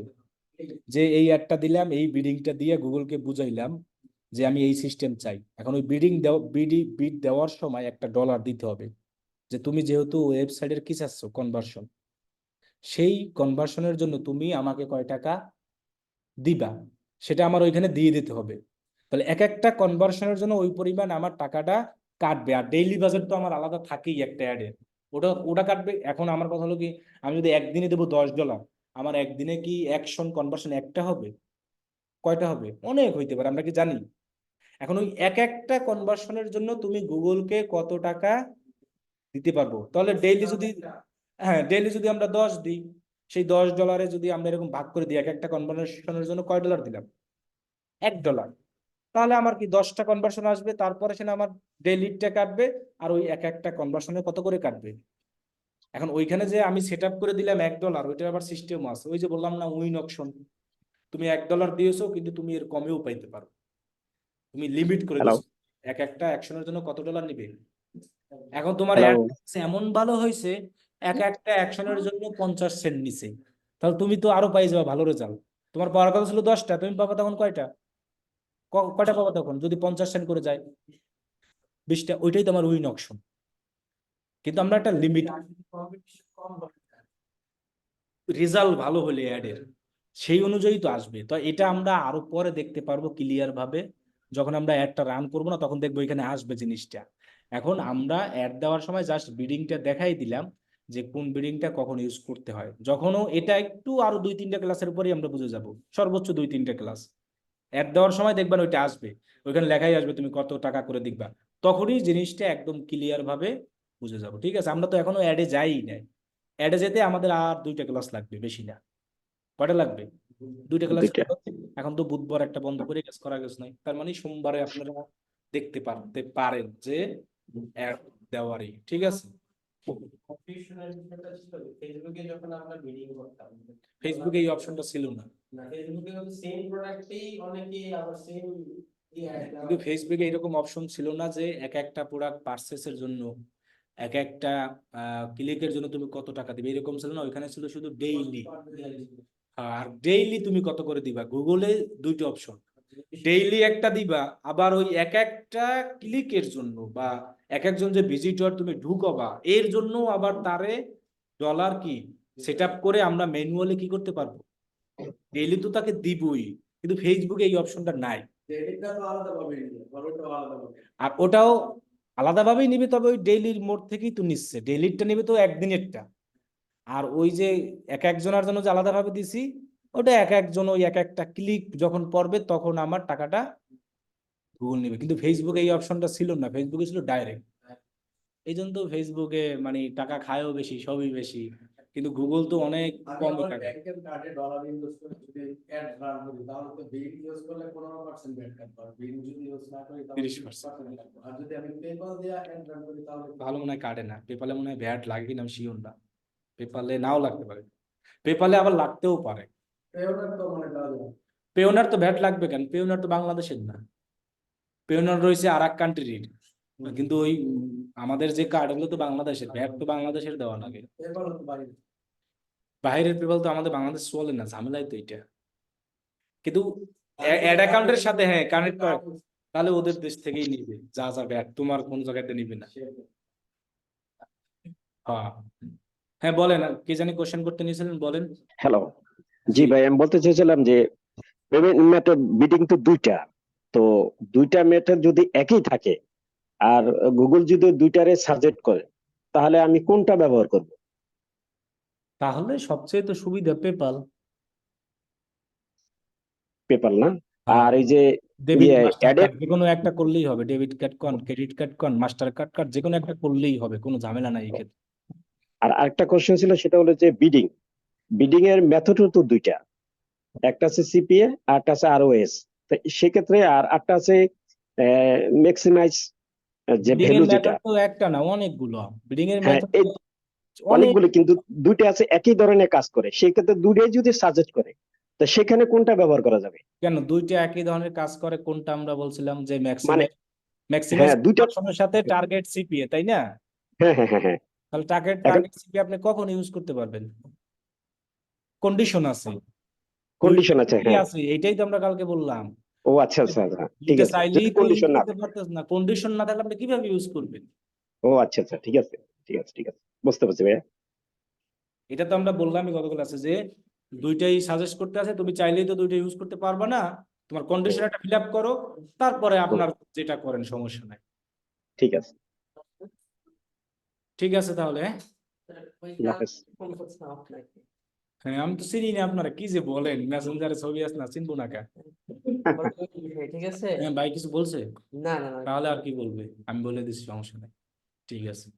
যে এই অ্যাডটা দিলাম, এই বিডিংটা দিয়ে গুগলকে বুঝাইলাম যে আমি এই সিস্টেম চাই। এখন ওই বিডিং দেওয়া, বিড দেওয়ার সময় একটা ডলার দিতে হবে, যে তুমি যেহেতু ওয়েবসাইটের কি চাচ্ছ, কনভার্সন, সেই কনভার্সনের জন্য তুমি আমাকে কয় টাকা দিবা, সেটা আমার ওইখানে দিয়ে দিতে হবে। তাহলে এক একটা কনভার্সনের জন্য ওই পরিমাণ আমার টাকাটা কাটবে। আর ডেইলি বাজেট তো আমার আলাদা থাকেই একটা অ্যাডে, ওটা ওটা কাটবে। এখন আমার কথা হলো কি, আমি যদি একদিনে দেবো $10, আমার একদিনে কি অ্যাকশন কনভার্সন একটা হবে, কয়টা হবে? অনেক হইতে পারে, আমরা কি জানি? এখন ওই এক একটা কনভার্সনের জন্য তুমি গুগলকে কত টাকা দিতে পারবো, তাহলে ডেইলি যদি, হ্যাঁ ডেইলি যদি আমরা 10 দিই, সেই $10 যদি আমরা এরকম ভাগ করে দিই, এক একটা কনভার্সনের জন্য কয় ডলার দিলাম? $1। তাহলে আমার কি 10টা কনভার্সন আসবে, তারপরে সেটা আমার ডেইলিটা কাটবে, আর ওই এক একটা কনভার্সনে কত করে কাটবে। এখন ওইখানে যে আমি সেট আপ করে দিলাম $1, ওইটার আবার সিস্টেম আছে, ওই যে বললাম না উইন অপশন, তুমি $1 দিয়েছো কিন্তু তুমি এর কমেও পাইতে পারো, তুমি লিমিট করে হ্যালো দিছো এক একটা অ্যাকশনের জন্য কত ডলার নিবে। এখন তোমার হ্যালো এমন ভালো হয়েছে, এক একটা অ্যাকশনের জন্য 50 সেন্ট নিছে, তাহলে তুমি তো আরো পাই যাবে ভালো রেজাল্ট। তোমার পাওয়ার কথা ছিল 10টা, তুমি পাবা তখন কয়টা, কয়টা পাবা তখন যদি 50 সেন্ট করে যায়, 20টা, ওইটাই তোমার উইন অপশন। কিন্তু আমরা একটা লিমিট, রেজাল্ট ভালো হলে অ্যাডের সেই অনুযায়ী তো আসবে। তো এটা আমরা আরো পরে দেখতে পারবো ক্লিয়ার ভাবে, যখন আমরা অ্যাডটা রান করবো না তখন দেখবো এখানে আসবে জিনিসটা। এখন আমরা অ্যাড দেওয়ার সময় জাস্ট বিডিংটা দেখাই দিলাম যে কোন বিডিংটা কখন ইউজ করতে হয়। যখনও এটা একটু আরো 2-3টা ক্লাসের পরেই আমরা বুঝে যাব, সর্বোচ্চ 2-3টা ক্লাস অ্যাড দেওয়ার সময় দেখবেন ওইটা আসবে, ওইখানে লেখাই আসবে তুমি কত টাকা করে দিবা, তখনই জিনিসটা একদম ক্লিয়ার ভাবে বুঝে যাবো। ঠিক আছে, আমরা তো এখনো অ্যাডে যাই নাই, অ্যাডে যেতে আমাদের আর 2টা ক্লাস লাগবে, বেশি না। কয়টা লাগবে? 2টা ক্লাস। দুইটা এখন তো বুধবার একটা বন্ধ করে কাজ করা গেছে নাই, তার মানে সোমবারে আপনারা দেখতে পারতে পারেন যে অ্যাড দেওয়ারই। ঠিক আছে, কনফিউশনের বিষয়টা ছিল ফেসবুকে যখন আমরা বিডিং করতাম, ফেসবুকে এই অপশনটা ছিল না, না ফেসবুকে সেম প্রোডাক্টেই অনেকে আবার সেম কিন্তু ফেসবুকে এরকম অপশন ছিল না যে এক একটা প্রোডাক্ট পারচেসের জন্য এক একটা ক্লিকের জন্য তুমি কত টাকা দিবে, এরকম ছিল না। ওইখানে ছিল শুধু ডেইলি, আর ডেইলি তুমি কত করে দিবা। গুগলে 2টা অপশন, ডেইলি একটা দিবা, আবার ওই এক একটা ক্লিকের জন্য বা এক একজন যে ভিজিটর তুমি ঢুকবা এর জন্য আবার তারে ডলার কি সেট আপ করে আমরা ম্যানুয়ালি কি করতে পারবো, ডেইলি তো তাকে দিবই, কিন্তু ফেসবুকে এই অপশনটা নাই। আর ওটাও আলাদাভাবেই নিবে, তবে ওই ডেইলির মোড থেকেই তো নিচ্ছে, ডেইলিরটা নিবে তো একদিনেরটা। আর ওই যে এক একজনের জন্য যে আলাদাভাবে দিছি, ওটা এক একজন ওই এক একটা ক্লিক যখন পড়বে তখন আমার টাকাটা গুগল নেবে। কিন্তু ফেসবুকে এই অপশনটা ছিল না, ফেসবুকে ছিল ডাইরেক্ট। এই জন্য তো ফেসবুকে মানে টাকা খায়ও বেশি, সবই বেশি, কিন্তু গুগল তো অনেক কম টাকা। ব্যাংকের কার্ডে ডলার ইউজ করে যদি অ্যাড রান করি তাহলে তো বিল ইউজ করলে 15% ব্যাট কাটবে, আর বিল যদি ইউজ না করি তাহলে 30% কাটবে। আর যদি আমি পেপাল দিয়ে অ্যাড রান করি তাহলে ভালো মনে হয় কাটে না, পেপালে মনে হয় ভ্যাট লাগে কিনা আমি শিওর না, পেপালে নাও লাগতে পারে, পেপালে আবার লাগতেও পারে। পেওনার তো মানে দেওয়া যাবে। পেওনার তো ভ্যাট লাগবে কেন, পেওনার তো বাংলাদেশের না, পেওনার রয়েছে আর এক কান্ট্রির, কিন্তু ওই আমাদের যে কার্ড ওগুলো তো বাংলাদেশের, ভ্যাট তো বাংলাদেশের দেওয়া লাগে। পেপাল তো বাইরে। বাইরের পেপাল তো আমাদের বাংলাদেশ চলে না, ঝামেলাই তো এটা। কিন্তু অ্যাড অ্যাকাউন্টের সাথে হ্যাঁ কানেক্ট করে, তাহলে ওদের দেশ থেকেই নিবে যা যা ভ্যাট, তোমার কোন জায়গাতে নিবে না। হ্যাঁ হ্যাঁ বলেন, কে জানি কোশ্চেন করতে নিয়েছিলেন, বলেন। হ্যালো জি জি ভাই, আমি বলতে চাইছিলাম যে পেমেন্ট মেথড বিডিং তো দুইটা, তো দুইটা মেথড যদি একই থাকে আর গুগল যদি দুইটারে সাজেস্ট করে তাহলে আমি কোনটা ব্যবহার করব? তাহলে সবচেয়ে তো সুবিধা পেপাল। পেপাল না? হ্যাঁ, আর এই যে ডেবিট মাস্টার অ্যাডের কার্ড যে কোনো একটা করলেই হবে, ডেবিট কার্ড কন, ক্রেডিট কার্ড কন, মাস্টার কার্ড কার্ড যে কোনো একটা করলেই হবে, কোনো ঝামেলা নাই এই ক্ষেত্রে। আর আরেকটা কোশ্চেন ছিল, সেটা হলো যে বিডিং এর মেথডও তো দুইটা, একটা আছে সিপিএ আর একটা আছে আরওএস। তো সেক্ষেত্রে আর একটা আছে ম্যাক্সিমাইজ যে বিডিং এর ভ্যালু যেটা। মেথড তো একটা না, অনেকগুলো বিডিং এর হ্যাঁ, মেথড এই অনেক। অনেকগুলো, কিন্তু দুইটা আছে একই ধরনের কাজ করে, সেই ক্ষেত্রে দুইটাই যদি সাজেস্ট করে তো সেখানে কোনটা ব্যবহার করা যাবে? কেন দুইটা একই ধরনের কাজ করে, কোনটা আমরা বলছিলাম যে মানে ম্যাক্সিমাইজ হ্যাঁ দুইটা, কনভার্সনের সাথে টার্গেট সিপিএ, তাই না? হ্যাঁ হ্যাঁ হ্যাঁ হ্যাঁ। তাহলে টার্গেট এখন টার্গেট সিপিএ আপনি কখন ইউজ করতে পারবেন? কন্ডিশন আছে, দুইটা কন্ডিশন আছে, কি হ্যাঁ। আছে এইটাই তো আমরা কালকে বললাম। ও আচ্ছা আচ্ছা আচ্ছা, ঠিক দুইটা আছে, চাইলেই যদি তো ইউজ কন্ডিশন না করতে থাকে। পারতেছ না, কন্ডিশন না থাকলে আপনি কিভাবে ইউজ করবেন? ও আচ্ছা আচ্ছা, ঠিক আছে ঠিক আছে ঠিক আছে, বুঝতে পারছি ভাইয়া। এটা তো আমরা বললামই গত ক্লাসে যে দুইটাই সাজেস্ট করতে আছে, তুমি চাইলেই তো দুইটা ইউজ করতে পারবা না, তোমার কন্ডিশন একটা ফিল আপ করো, তারপরে হুম, আপনার যেটা করেন সমস্যা নাই। ঠিক আছে। ঠিক আছে তাহলে, হ্যাঁ? আল্লাহ হাফেজ। হ্যাঁ আমি তো চিনি না আপনারা, কি যে বলেন, মেসেঞ্জারে ছবি আছে না, চিনবো না কা। ঠিক আছে। হ্যাঁ ভাই কিছু বলছে, না না না তাহলে আর কি বলবে, আমি বলে দিচ্ছি সমস্যা নাই। ঠিক আছে।